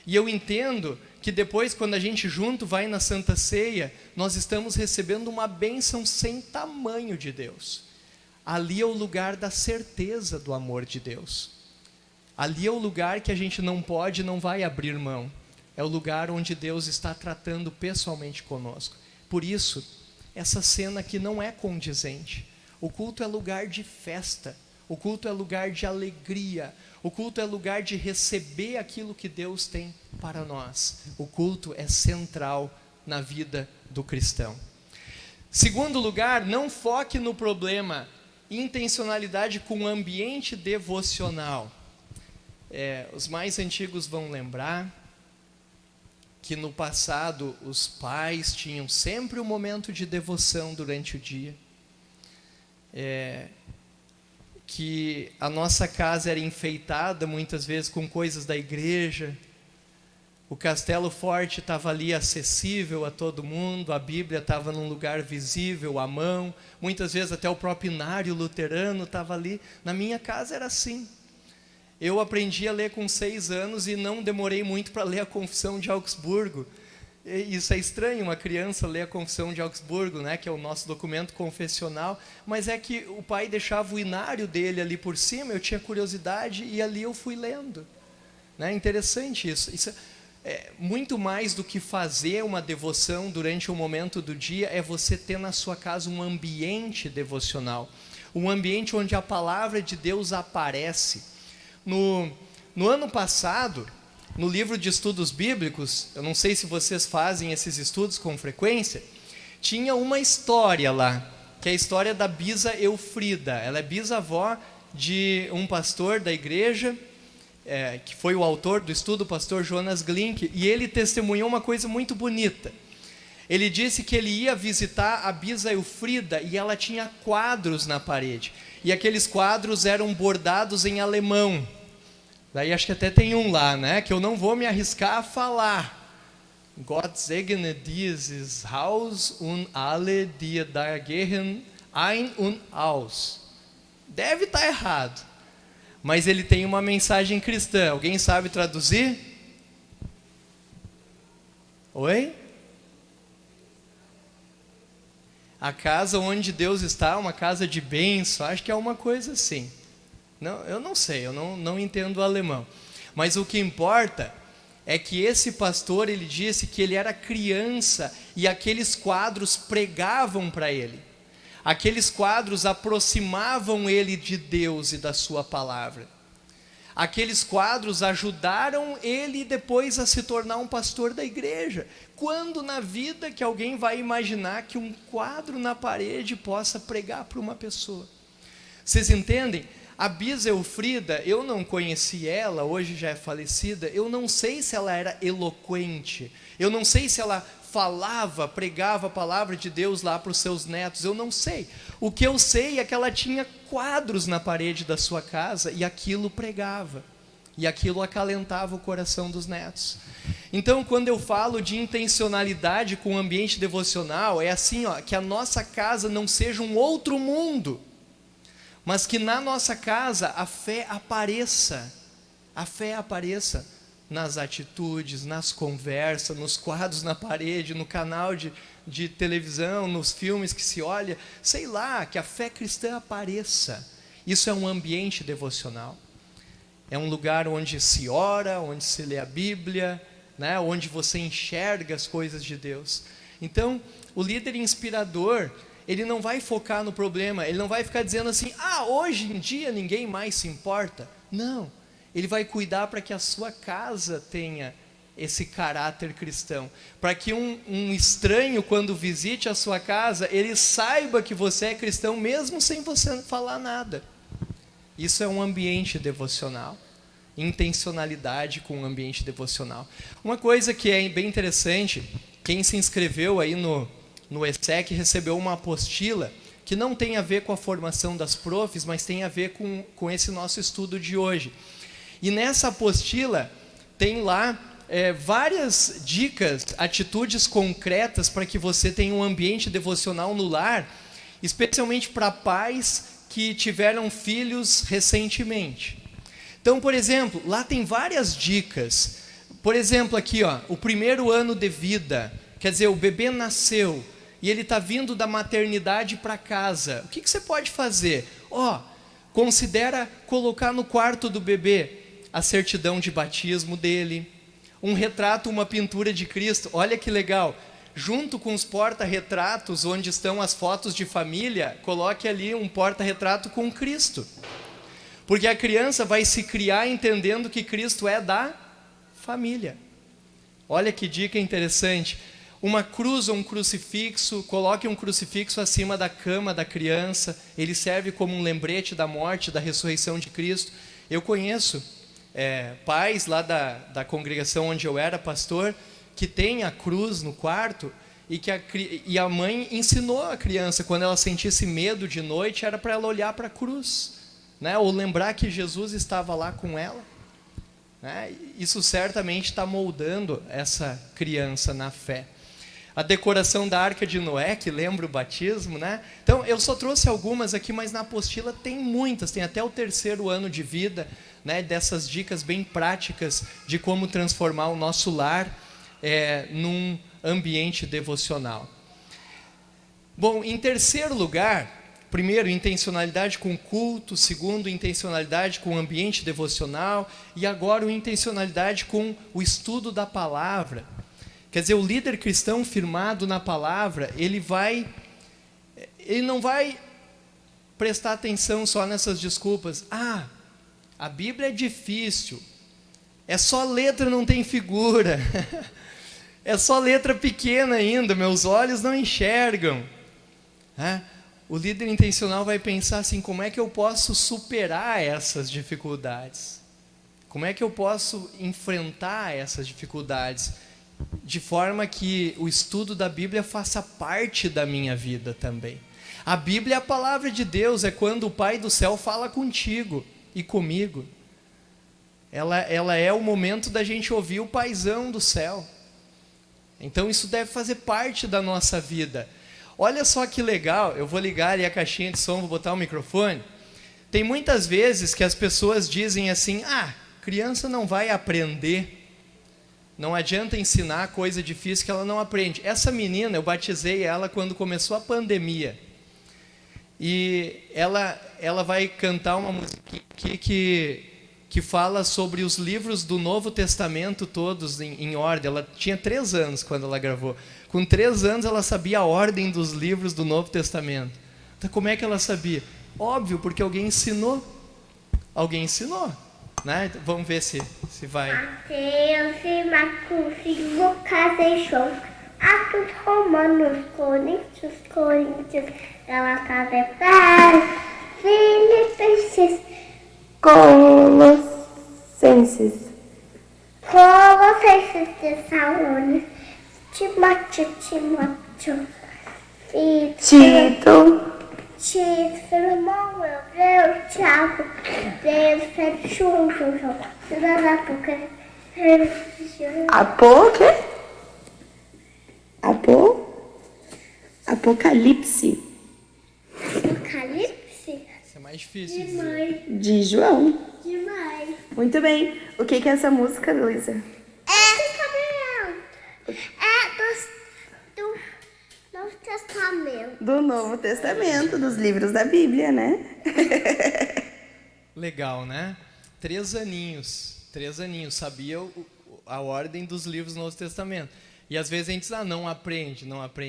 E eu entendo que depois, quando a gente junto vai na Santa Ceia, nós estamos recebendo uma bênção sem tamanho de Deus. Ali é o lugar da certeza do amor de Deus. Ali é o lugar que a gente não pode, não vai abrir mão. É o lugar onde Deus está tratando pessoalmente conosco. Por isso, essa cena aqui não é condizente. O culto é lugar de festa. O culto é lugar de alegria. O culto é lugar de receber aquilo que Deus tem para nós. O culto é central na vida do cristão. Segundo lugar, não foque no problema. Intencionalidade com ambiente devocional. Os mais antigos vão lembrar que no passado os pais tinham sempre um momento de devoção durante o dia. Que a nossa casa era enfeitada muitas vezes com coisas da igreja. O castelo forte estava ali acessível a todo mundo, a Bíblia estava num lugar visível, à mão. Muitas vezes até o próprio inário luterano estava ali. Na minha casa era assim. Eu aprendi a ler com 6 anos e não demorei muito para ler a Confissão de Augsburgo. Isso é estranho, uma criança ler a Confissão de Augsburgo, né, que é o nosso documento confessional, mas é que o pai deixava o inário dele ali por cima, eu tinha curiosidade e ali eu fui lendo. Interessante isso. Isso é muito mais do que fazer uma devoção durante um momento do dia, é você ter na sua casa um ambiente devocional, um ambiente onde a palavra de Deus aparece. No No ano passado, no livro de estudos bíblicos, eu não sei se vocês fazem esses estudos com frequência, tinha uma história lá, que é a história da Bisa Eufrida. Ela é bisavó de um pastor da igreja, que foi o autor do estudo, o pastor Jonas Glink, e ele testemunhou uma coisa muito bonita. Ele disse que ele ia visitar a Bisa Eufrida e ela tinha quadros na parede. E aqueles quadros eram bordados em alemão. Daí acho que até tem um lá, né? Que eu não vou me arriscar a falar. Gott segne dieses Haus und alle, die da gehen ein und aus. Deve estar errado. Mas ele tem uma mensagem cristã. Alguém sabe traduzir? Oi? A casa onde Deus está, uma casa de bênção, acho que é uma coisa assim. Não, eu não sei, eu não entendo o alemão. Mas o que importa é que esse pastor, ele disse que ele era criança e aqueles quadros pregavam para ele. Aqueles quadros aproximavam ele de Deus e da sua palavra. Aqueles quadros ajudaram ele depois a se tornar um pastor da igreja. Quando na vida que alguém vai imaginar que um quadro na parede possa pregar para uma pessoa? Vocês entendem? A Bisa Eufrida, eu não conheci ela, hoje já é falecida, eu não sei se ela era eloquente, eu não sei se ela falava, pregava a palavra de Deus lá para os seus netos, eu não sei. O que eu sei é que ela tinha quadros na parede da sua casa e aquilo pregava, e aquilo acalentava o coração dos netos. Então, quando eu falo de intencionalidade com o ambiente devocional, é assim, que a nossa casa não seja um outro mundo, mas que na nossa casa a fé apareça nas atitudes, nas conversas, nos quadros na parede, no canal de televisão, nos filmes que se olha, sei lá, que a fé cristã apareça. Isso é um ambiente devocional. É um lugar onde se ora, onde se lê a Bíblia, né, onde você enxerga as coisas de Deus. Então, o líder inspirador, ele não vai focar no problema, ele não vai ficar dizendo assim, hoje em dia ninguém mais se importa. Não, ele vai cuidar para que a sua casa tenha esse caráter cristão, para que um estranho, quando visite a sua casa, ele saiba que você é cristão, mesmo sem você falar nada. Isso é um ambiente devocional, intencionalidade com o ambiente devocional. Uma coisa que é bem interessante, quem se inscreveu aí no ESEC recebeu uma apostila que não tem a ver com a formação das profs, mas tem a ver com esse nosso estudo de hoje. E nessa apostila tem lá várias dicas, atitudes concretas para que você tenha um ambiente devocional no lar, especialmente para pais que tiveram filhos recentemente. Então, por exemplo, lá tem várias dicas. Por exemplo, aqui, o primeiro ano de vida, quer dizer, o bebê nasceu e ele está vindo da maternidade para casa. O que você pode fazer? Considera colocar no quarto do bebê a certidão de batismo dele, um retrato, uma pintura de Cristo. Olha que legal. Junto com os porta-retratos, onde estão as fotos de família, coloque ali um porta-retrato com Cristo. Porque a criança vai se criar entendendo que Cristo é da família. Olha que dica interessante. Uma cruz ou um crucifixo, coloque um crucifixo acima da cama da criança, ele serve como um lembrete da morte, da ressurreição de Cristo. Eu conheço pais lá da congregação onde eu era pastor, que tem a cruz no quarto, e a mãe ensinou a criança, quando ela sentisse medo de noite, era para ela olhar para a cruz, né? Ou lembrar que Jesus estava lá com ela. Isso certamente está moldando essa criança na fé. A decoração da Arca de Noé, que lembra o batismo, né? Então, eu só trouxe algumas aqui, mas na apostila tem muitas, tem até o 3º ano de vida, né? Dessas dicas bem práticas de como transformar o nosso lar num ambiente devocional. Bom, em terceiro lugar, primeiro, intencionalidade com culto, segundo, intencionalidade com o ambiente devocional, e agora intencionalidade com o estudo da palavra. Quer dizer, o líder cristão firmado na palavra, ele não vai prestar atenção só nessas desculpas. A Bíblia é difícil, É só letra, não tem figura. É só letra pequena ainda, meus olhos não enxergam. O líder intencional vai pensar assim, como é que eu posso superar essas dificuldades? Como é que eu posso enfrentar essas dificuldades? De forma que o estudo da Bíblia faça parte da minha vida também. A Bíblia é a palavra de Deus, é quando o Pai do céu fala contigo e comigo. Ela é o momento da gente ouvir o Paizão do céu. Então isso deve fazer parte da nossa vida. Olha só que legal, eu vou ligar ali a caixinha de som, vou botar o microfone. Tem muitas vezes que as pessoas dizem assim, criança não vai aprender. Não adianta ensinar coisa difícil que ela não aprende. Essa menina, eu batizei ela quando começou a pandemia. E ela vai cantar uma música que fala sobre os livros do Novo Testamento todos em ordem. Ela tinha 3 anos quando ela gravou. Com 3 anos ela sabia a ordem dos livros do Novo Testamento. Então como é que ela sabia? Óbvio, porque alguém ensinou. Alguém ensinou. Né? Então, vamos ver se vai. Mateus e Marcos e Lucas e João, Atos, Romanos, Coríntios, Galatas, Filipenses, Colossenses, Tessalonicenses, Timóteo, Tito, Filemão, Hebreu, Tiago, João, Apocalipse Isso é mais difícil de dizer. de João. Demais. Muito bem. O que é essa música, Luísa? Do Novo Testamento. Do Novo Testamento, dos livros da Bíblia, né? Legal, né? 3 aninhos, sabia a ordem dos livros do Novo Testamento. E às vezes a gente diz, não aprende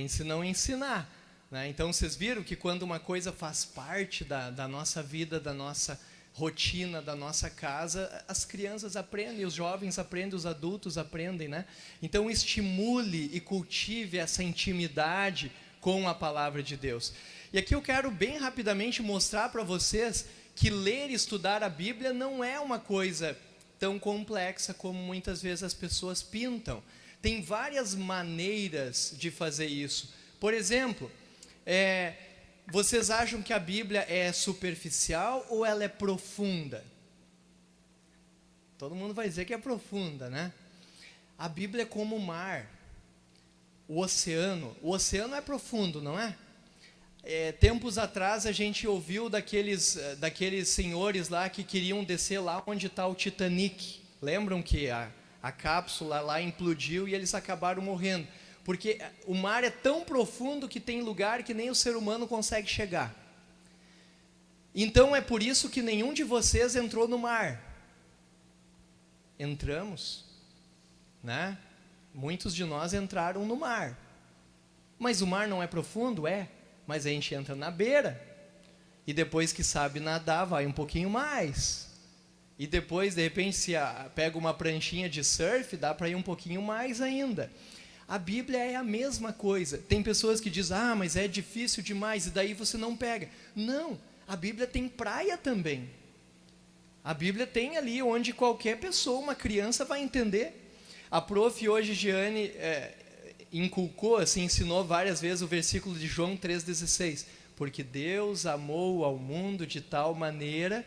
se não ensinar. Né? Então vocês viram que quando uma coisa faz parte da nossa vida, da nossa rotina, da nossa casa, as crianças aprendem, os jovens aprendem, os adultos aprendem. Né? Então estimule e cultive essa intimidade com a palavra de Deus. E aqui eu quero bem rapidamente mostrar para vocês que ler e estudar a Bíblia não é uma coisa tão complexa como muitas vezes as pessoas pintam. Tem várias maneiras de fazer isso. Por exemplo, vocês acham que a Bíblia é superficial ou ela é profunda? Todo mundo vai dizer que é profunda, né? A Bíblia é como o mar, o oceano. O oceano é profundo, não é? Tempos atrás a gente ouviu daqueles senhores lá que queriam descer lá onde está o Titanic. Lembram que a cápsula lá implodiu e eles acabaram morrendo? Porque o mar é tão profundo que tem lugar que nem o ser humano consegue chegar. Então é por isso que nenhum de vocês entrou no mar. Entramos, né? Muitos de nós entraram no mar. Mas o mar não é profundo? Mas a gente entra na beira. E depois que sabe nadar, vai um pouquinho mais. E depois, de repente, se pega uma pranchinha de surf, dá para ir um pouquinho mais ainda. A Bíblia é a mesma coisa. Tem pessoas que dizem, mas é difícil demais, e daí você não pega. Não, a Bíblia tem praia também. A Bíblia tem ali onde qualquer pessoa, uma criança, vai entender. A prof. hoje, Giane, inculcou, assim, ensinou várias vezes o versículo de João 3,16. Porque Deus amou ao mundo de tal maneira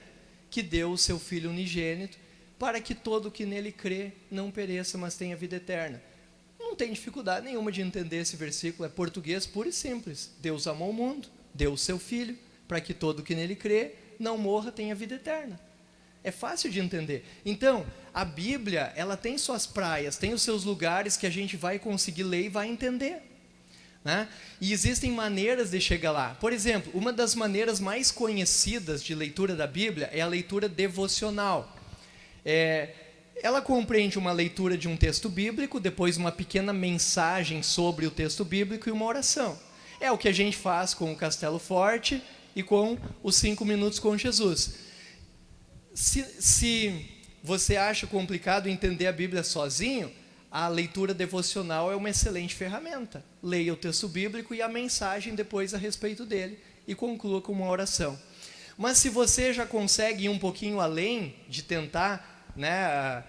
que deu o seu Filho unigênito, para que todo que nele crê não pereça, mas tenha vida eterna. Não tem dificuldade nenhuma de entender esse versículo, é português puro e simples. Deus amou o mundo, deu o seu Filho, para que todo que nele crê não morra, tenha vida eterna. É fácil de entender. Então, a Bíblia, ela tem suas praias, tem os seus lugares que a gente vai conseguir ler e vai entender. Né? E existem maneiras de chegar lá. Por exemplo, uma das maneiras mais conhecidas de leitura da Bíblia é a leitura devocional. Ela compreende uma leitura de um texto bíblico, depois uma pequena mensagem sobre o texto bíblico e uma oração. É o que a gente faz com o Castelo Forte e com os 5 minutos com Jesus. Se você acha complicado entender a Bíblia sozinho, a leitura devocional é uma excelente ferramenta. Leia o texto bíblico e a mensagem depois a respeito dele e conclua com uma oração. Mas se você já consegue ir um pouquinho além de tentar, né,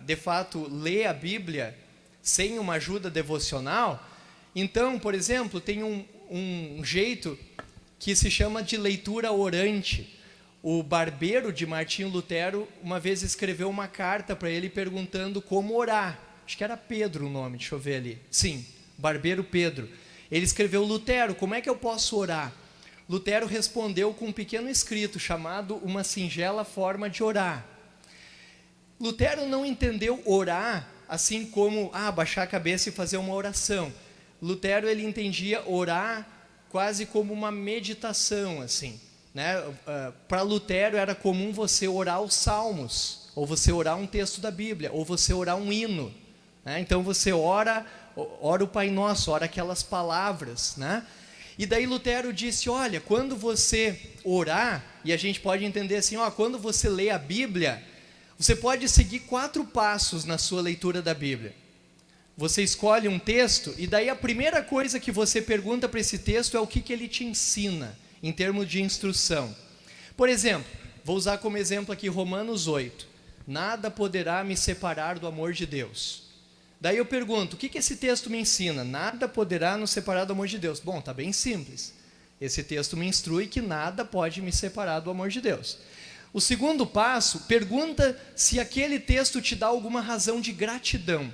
de fato, ler a Bíblia sem uma ajuda devocional, então, por exemplo, tem um jeito que se chama de leitura orante. O barbeiro de Martinho Lutero uma vez escreveu uma carta para ele perguntando como orar. Acho que era Pedro o nome, deixa eu ver ali. Sim, barbeiro Pedro. Ele escreveu: Lutero, como é que eu posso orar? Lutero respondeu com um pequeno escrito chamado Uma Singela Forma de Orar. Lutero não entendeu orar assim como baixar a cabeça e fazer uma oração. Lutero, ele entendia orar quase como uma meditação, assim, né? Para Lutero era comum você orar os salmos, ou você orar um texto da Bíblia, ou você orar um hino, né? Então você ora o Pai Nosso, ora aquelas palavras, né? E daí Lutero disse: olha, quando você orar, e a gente pode entender assim, quando você lê a Bíblia, você pode seguir 4 passos na sua leitura da Bíblia. Você escolhe um texto, e daí a primeira coisa que você pergunta para esse texto é o que ele te ensina, em termos de instrução. Por exemplo, vou usar como exemplo aqui Romanos 8. Nada poderá me separar do amor de Deus. Daí eu pergunto, o que esse texto me ensina? Nada poderá nos separar do amor de Deus. Bom, está bem simples. Esse texto me instrui que nada pode me separar do amor de Deus. O segundo passo, pergunta se aquele texto te dá alguma razão de gratidão.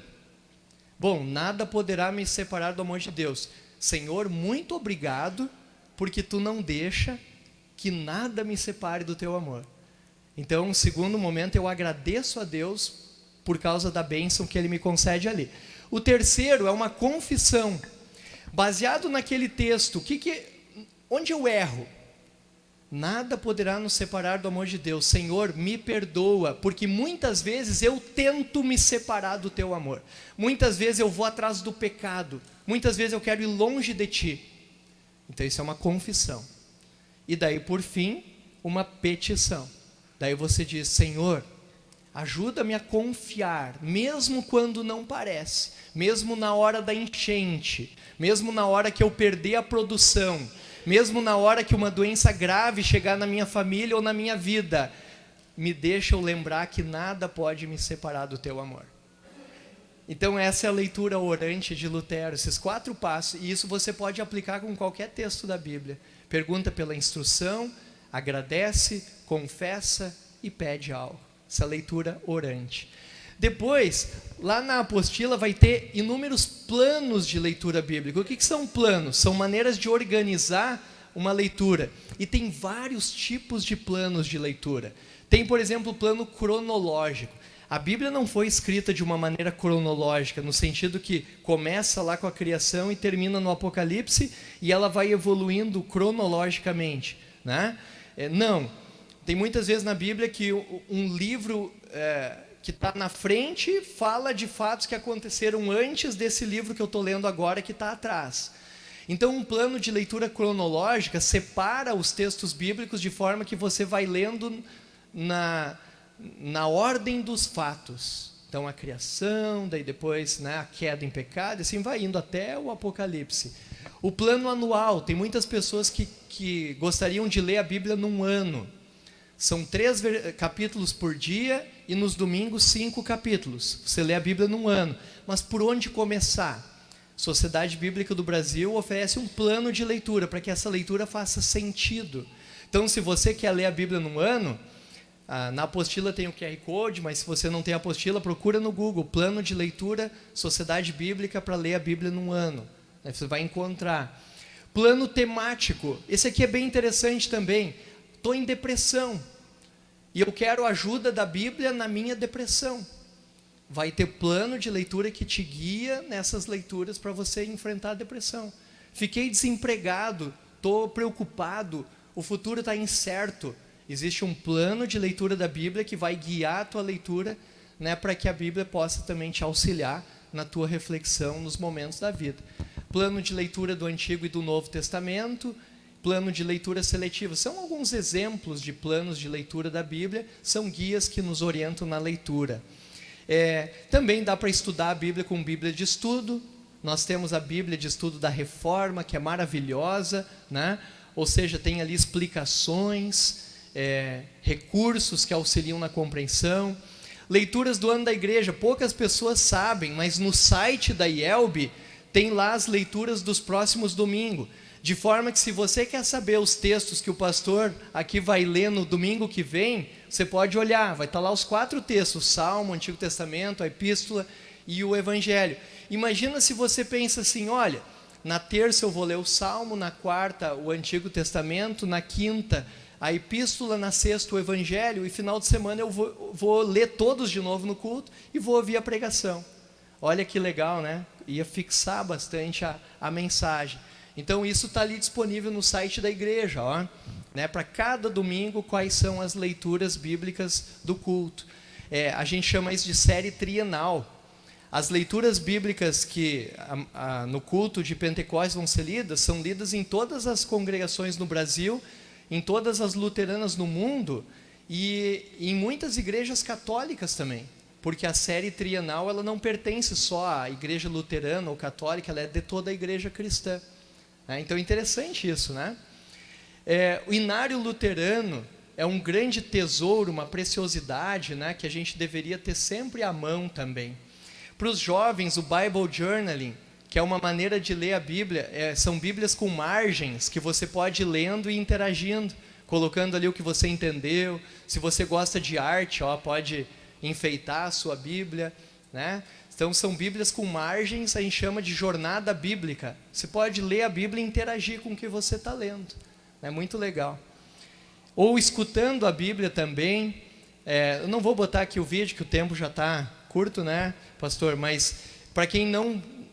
Bom, nada poderá me separar do amor de Deus. Senhor, muito obrigado, porque tu não deixa que nada me separe do teu amor. Então, no segundo momento, eu agradeço a Deus por causa da bênção que Ele me concede ali. O terceiro é uma confissão. Baseado naquele texto, onde eu erro? Nada poderá nos separar do amor de Deus. Senhor, me perdoa, porque muitas vezes eu tento me separar do teu amor. Muitas vezes eu vou atrás do pecado. Muitas vezes eu quero ir longe de ti. Então isso é uma confissão. E daí, por fim, uma petição. Daí você diz: Senhor, ajuda-me a confiar, mesmo quando não parece, mesmo na hora da enchente, mesmo na hora que eu perder a produção, mesmo na hora que uma doença grave chegar na minha família ou na minha vida, me deixa eu lembrar que nada pode me separar do teu amor. Então essa é a leitura orante de Lutero, esses 4 passos, e isso você pode aplicar com qualquer texto da Bíblia. Pergunta pela instrução, agradece, confessa e pede algo. Essa leitura orante. Depois, lá na apostila vai ter inúmeros planos de leitura bíblica. O que são planos? São maneiras de organizar uma leitura. E tem vários tipos de planos de leitura. Tem, por exemplo, o plano cronológico. A Bíblia não foi escrita de uma maneira cronológica, no sentido que começa lá com a criação e termina no Apocalipse, e ela vai evoluindo cronologicamente, né? Não. Tem muitas vezes na Bíblia que um livro que está na frente fala de fatos que aconteceram antes desse livro que eu estou lendo agora, que está atrás. Então, um plano de leitura cronológica separa os textos bíblicos de forma que você vai lendo na ordem dos fatos. Então, a criação, daí depois, né, a queda em pecado, assim vai indo até o Apocalipse. O plano anual, tem muitas pessoas que gostariam de ler a Bíblia num ano. São 3 capítulos por dia e nos domingos 5 capítulos. Você lê a Bíblia num ano. Mas por onde começar? Sociedade Bíblica do Brasil oferece um plano de leitura para que essa leitura faça sentido. Então, se você quer ler a Bíblia num ano, na apostila tem o QR Code, mas se você não tem a apostila, procura no Google, plano de leitura, Sociedade Bíblica para ler a Bíblia num ano. Aí você vai encontrar. Plano temático, esse aqui é bem interessante também. Estou em depressão e eu quero a ajuda da Bíblia na minha depressão. Vai ter plano de leitura que te guia nessas leituras para você enfrentar a depressão. Fiquei desempregado, estou preocupado, o futuro está incerto. Existe um plano de leitura da Bíblia que vai guiar a tua leitura, né, para que a Bíblia possa também te auxiliar na tua reflexão nos momentos da vida. Plano de leitura do Antigo e do Novo Testamento, plano de leitura seletiva. São alguns exemplos de planos de leitura da Bíblia, são guias que nos orientam na leitura. Também dá para estudar a Bíblia com Bíblia de estudo. Nós temos a Bíblia de estudo da Reforma, que é maravilhosa, né? Ou seja, tem ali explicações, recursos que auxiliam na compreensão. Leituras do ano da igreja, poucas pessoas sabem, mas no site da IELB tem lá as leituras dos próximos domingos, de forma que se você quer saber os textos que o pastor aqui vai ler no domingo que vem, você pode olhar, vai estar lá os 4 textos, o Salmo, o Antigo Testamento, a Epístola e o Evangelho. Imagina se você pensa assim, olha, na terça eu vou ler o Salmo, na quarta o Antigo Testamento, na quinta a Epístola, na sexta o Evangelho, e final de semana eu vou ler todos de novo no culto e vou ouvir a pregação. Olha que legal, né? Ia fixar bastante a mensagem. Então isso está ali disponível no site da igreja, ó, né? Para cada domingo quais são as leituras bíblicas do culto. A gente chama isso de série trienal. As leituras bíblicas que no culto de Pentecostes vão ser lidas, são lidas em todas as congregações no Brasil, em todas as luteranas no mundo e em muitas igrejas católicas também, porque a série trienal ela não pertence só à igreja luterana ou católica, ela é de toda a igreja cristã. Então é interessante isso, né? O inário luterano é um grande tesouro, uma preciosidade, né, que a gente deveria ter sempre à mão também. Para os jovens, o Bible Journaling, que é uma maneira de ler a Bíblia, são Bíblias com margens, que você pode ir lendo e interagindo, colocando ali o que você entendeu. Se você gosta de arte, pode enfeitar a sua Bíblia, né? Então são Bíblias com margens, a gente chama de jornada bíblica. Você pode ler a Bíblia e interagir com o que você está lendo. É muito legal. Ou escutando a Bíblia também. Eu não vou botar aqui o vídeo, que o tempo já está curto, né, pastor? Mas para quem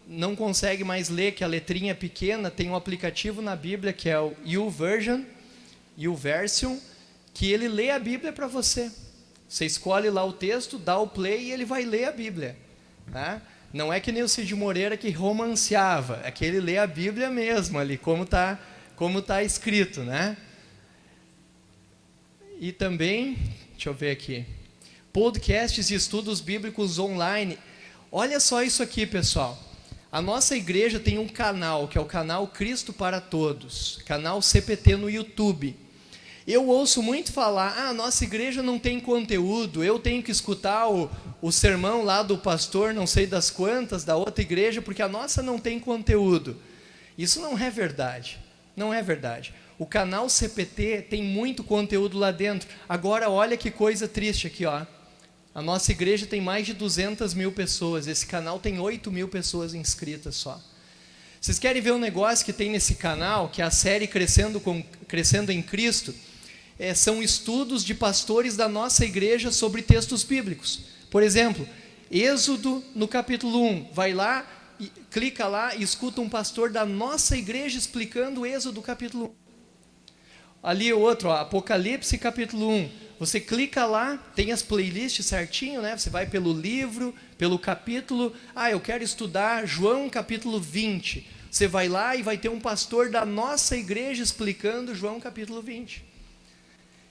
não consegue mais ler, que a letrinha é pequena, tem um aplicativo na Bíblia que é o YouVersion, que ele lê a Bíblia para você. Você escolhe lá o texto, dá o play e ele vai ler a Bíblia. Tá? Não é que nem o Cid Moreira que romanceava, é que ele lê a Bíblia mesmo ali, como tá escrito, né? E também, deixa eu ver aqui, podcasts e estudos bíblicos online. Olha só isso aqui, pessoal. A nossa igreja tem um canal, que é o canal Cristo para Todos, canal CPT no YouTube. Eu ouço muito falar, a nossa igreja não tem conteúdo, eu tenho que escutar o sermão lá do pastor, não sei das quantas, da outra igreja, porque a nossa não tem conteúdo. Isso não é verdade, não é verdade. O canal CPT tem muito conteúdo lá dentro. Agora olha que coisa triste aqui, ó. A nossa igreja tem mais de 200 mil pessoas, esse canal tem 8 mil pessoas inscritas só. Vocês querem ver um negócio que tem nesse canal, que é a série Crescendo em Cristo? São estudos de pastores da nossa igreja sobre textos bíblicos. Por exemplo, Êxodo no capítulo 1, vai lá, clica lá e escuta um pastor da nossa igreja explicando Êxodo capítulo 1. Ali o outro, Apocalipse capítulo 1, você clica lá, tem as playlists certinho, né? Você vai pelo livro, pelo capítulo, eu quero estudar João capítulo 20, você vai lá e vai ter um pastor da nossa igreja explicando João capítulo 20.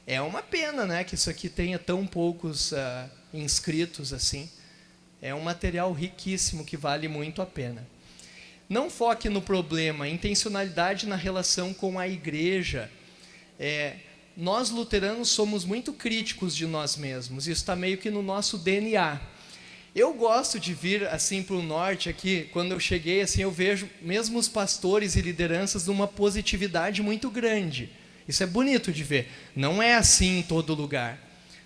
É uma pena, né, que isso aqui tenha tão poucos inscritos assim. É um material riquíssimo que vale muito a pena. Não foque no problema, intencionalidade na relação com a igreja. Nós luteranos somos muito críticos de nós mesmos, isso está meio que no nosso DNA. Eu gosto de vir assim para o norte aqui, quando eu cheguei assim, eu vejo mesmo os pastores e lideranças numa positividade muito grande. Isso é bonito de ver. Não é assim em todo lugar.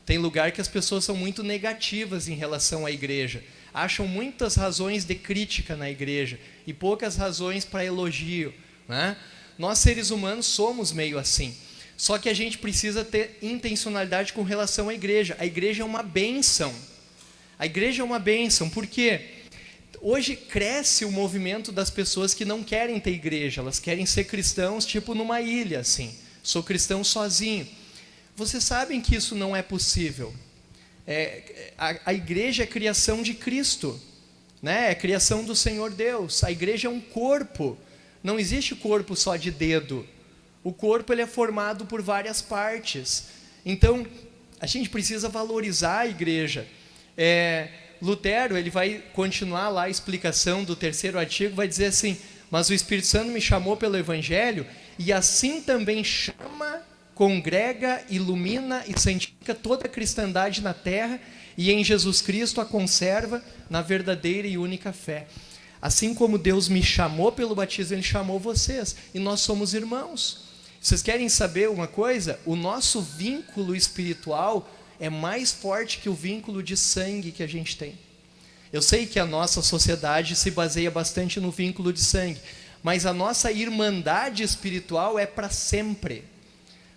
Tem lugar que as pessoas são muito negativas em relação à igreja. Acham muitas razões de crítica na igreja e poucas razões para elogio, né? Nós seres humanos somos meio assim. Só que a gente precisa ter intencionalidade com relação à igreja. A igreja é uma bênção. A igreja é uma bênção. Por quê? Hoje cresce o movimento das pessoas que não querem ter igreja. Elas querem ser cristãos tipo numa ilha, assim. Sou cristão sozinho. Vocês sabem que isso não é possível. A igreja é criação de Cristo, né? É criação do Senhor Deus. A igreja é um corpo. Não existe corpo só de dedo. O corpo ele é formado por várias partes. Então, a gente precisa valorizar a igreja. Lutero, ele vai continuar lá a explicação do 3º artigo, vai dizer assim: mas o Espírito Santo me chamou pelo Evangelho, e assim também chama, congrega, ilumina e santifica toda a cristandade na terra, e em Jesus Cristo a conserva na verdadeira e única fé. Assim como Deus me chamou pelo batismo, Ele chamou vocês, e nós somos irmãos. Vocês querem saber uma coisa? O nosso vínculo espiritual é mais forte que o vínculo de sangue que a gente tem. Eu sei que a nossa sociedade se baseia bastante no vínculo de sangue, mas a nossa irmandade espiritual é para sempre.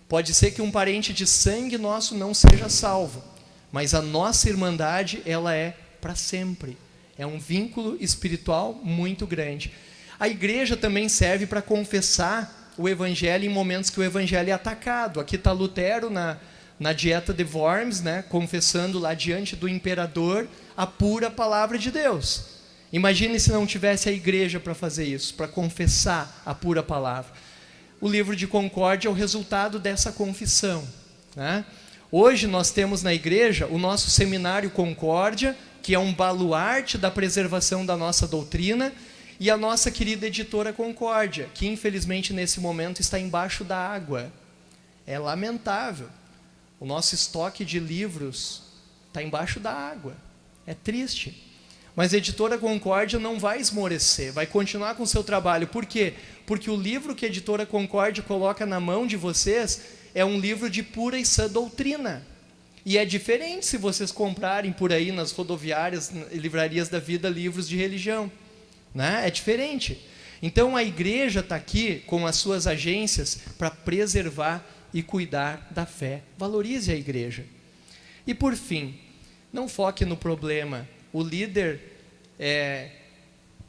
Pode ser que um parente de sangue nosso não seja salvo, mas a nossa irmandade, ela é para sempre. É um vínculo espiritual muito grande. A igreja também serve para confessar o evangelho em momentos que o evangelho é atacado. Aqui está Lutero na dieta de Worms, né, confessando lá diante do imperador a pura palavra de Deus. Imagine se não tivesse a igreja para fazer isso, para confessar a pura palavra. O livro de Concórdia é o resultado dessa confissão, né? Hoje nós temos na igreja o nosso seminário Concórdia, que é um baluarte da preservação da nossa doutrina, e a nossa querida editora Concórdia, que infelizmente nesse momento está embaixo da água. É lamentável. O nosso estoque de livros está embaixo da água. É triste. Mas a editora Concórdia não vai esmorecer, vai continuar com o seu trabalho. Por quê? Porque o livro que a editora Concórdia coloca na mão de vocês é um livro de pura e sã doutrina. E é diferente se vocês comprarem por aí nas rodoviárias, livrarias da vida, livros de religião, né? É diferente. Então a igreja está aqui com as suas agências para preservar e cuidar da fé. Valorize a igreja. E por fim, não foque no problema. O líder,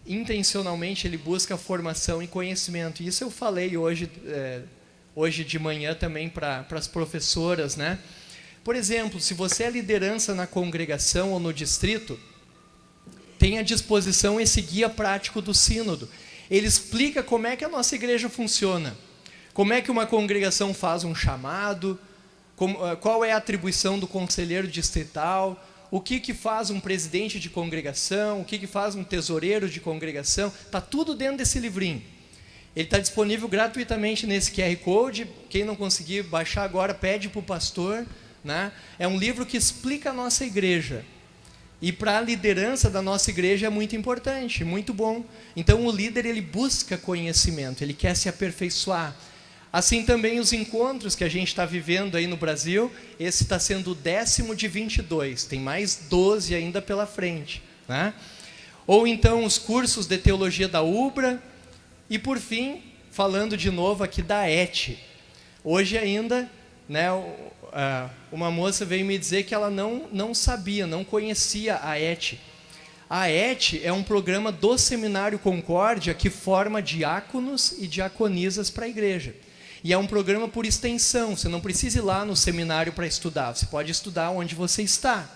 intencionalmente, ele busca formação e conhecimento. Isso eu falei hoje de manhã também para as professoras, né? Por exemplo, se você é liderança na congregação ou no distrito, tenha à disposição esse guia prático do sínodo. Ele explica como é que a nossa igreja funciona, como é que uma congregação faz um chamado, qual é a atribuição do conselheiro distrital, o que faz um presidente de congregação, o que faz um tesoureiro de congregação. Está tudo dentro desse livrinho. Ele está disponível gratuitamente nesse QR Code. Quem não conseguir baixar agora, pede para o pastor, né? É um livro que explica a nossa igreja. E para a liderança da nossa igreja é muito importante, muito bom. Então o líder, ele busca conhecimento, ele quer se aperfeiçoar. Assim também os encontros que a gente está vivendo aí no Brasil, esse está sendo o 10º de 22, tem mais 12 ainda pela frente, né? Ou então os cursos de teologia da UBRA, e por fim, falando de novo aqui da ET. Hoje ainda, né, uma moça veio me dizer que ela não sabia, não conhecia a ET. A ET é um programa do Seminário Concórdia que forma diáconos e diaconisas para a igreja. E é um programa por extensão, você não precisa ir lá no seminário para estudar, você pode estudar onde você está.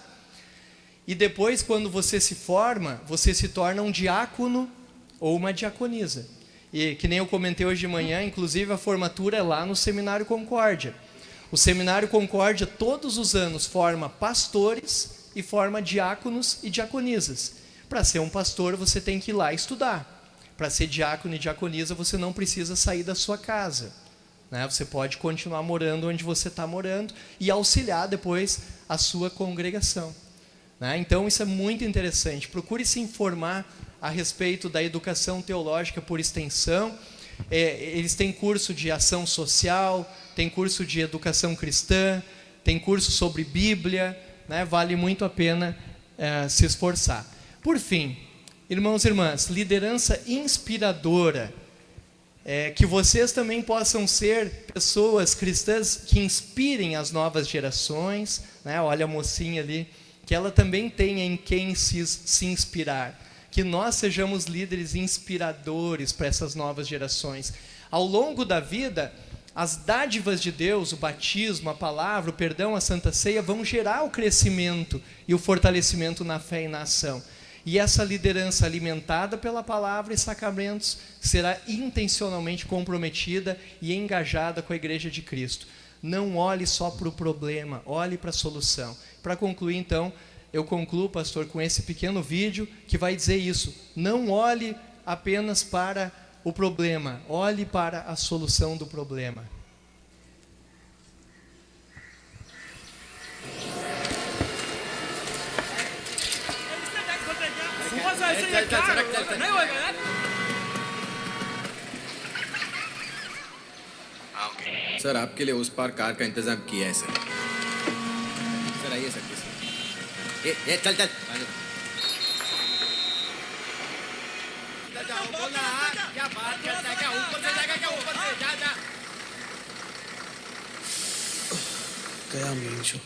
E depois, quando você se forma, você se torna um diácono ou uma diaconisa. E que nem eu comentei hoje de manhã, inclusive a formatura é lá no Seminário Concórdia. O Seminário Concórdia, todos os anos, forma pastores e forma diáconos e diaconisas. Para ser um pastor, você tem que ir lá estudar. Para ser diácono e diaconisa, você não precisa sair da sua casa, né? Você pode continuar morando onde você está morando e auxiliar depois a sua congregação, né? Então, isso é muito interessante. Procure se informar a respeito da educação teológica por extensão. Eles têm curso de ação social, tem curso de educação cristã, tem curso sobre Bíblia, né? Vale muito a pena se esforçar. Por fim, irmãos e irmãs, liderança inspiradora. Que vocês também possam ser pessoas cristãs que inspirem as novas gerações, né? Olha a mocinha ali, que ela também tenha em quem se inspirar. Que nós sejamos líderes inspiradores para essas novas gerações. Ao longo da vida, as dádivas de Deus, o batismo, a palavra, o perdão, a santa ceia, vão gerar o crescimento e o fortalecimento na fé e na ação. E essa liderança alimentada pela palavra e sacramentos será intencionalmente comprometida e engajada com a Igreja de Cristo. Não olhe só para o problema, olhe para a solução. Para concluir, então, eu concluo, pastor, com esse pequeno vídeo que vai dizer isso. Não olhe apenas para o problema, olhe para a solução do problema. Sir, आपके लिए उस पार कार का इंतजाम किया है sir. Sir आइए सर। ये चल चल। क्या बात करता है? क्या ऊपर से जाएगा? क्या ऊपर से? जा जा। गया main show.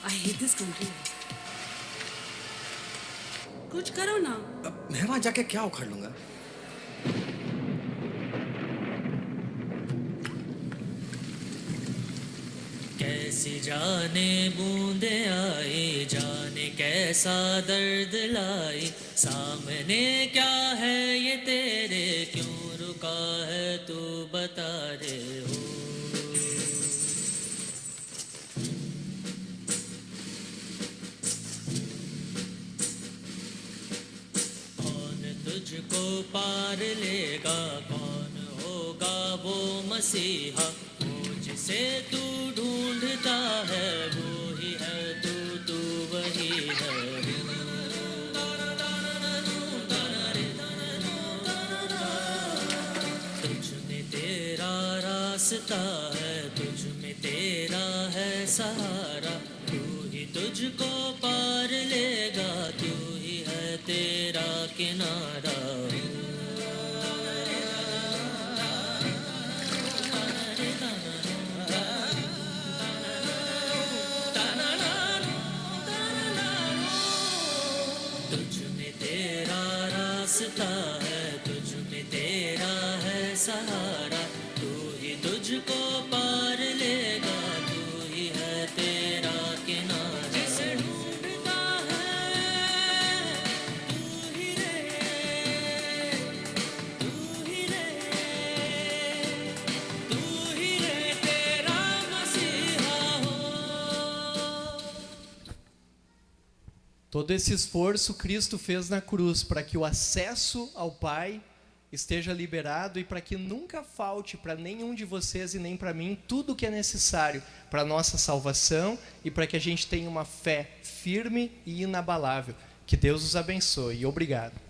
I hate this country. कुछ करो ना। मैं वहां जाके क्या उखाड़ लूंगा? कैसी जाने बूंदे आए, जाने कैसा दर्द लाई, सामने क्या है ये तेरे, क्यों रुका है तू बता रे हो। कौन तुझको पार लेगा, कौन होगा वो मसीहा, जिसे तू ढूंढता है वो ही है तू, तू वही है। तुझ में तेरा रास्ता है, तुझ में तेरा है सहारा, तू ही तुझको पार लेगा, तू ही है तेरा किनारा। रास्ता है, तुझ में तेरा है सहारा, तू ही तुझको पार लेगा, तू ही है तेरा किनारा। जिसे ढूंढता है तू ही रे, तू ही रे, तू ही रे तेरा मसीहा हो। Todo esse esforço Cristo fez na cruz para que o acesso ao Pai esteja liberado e para que nunca falte para nenhum de vocês e nem para mim tudo o que é necessário para a nossa salvação e para que a gente tenha uma fé firme e inabalável. Que Deus os abençoe e obrigado.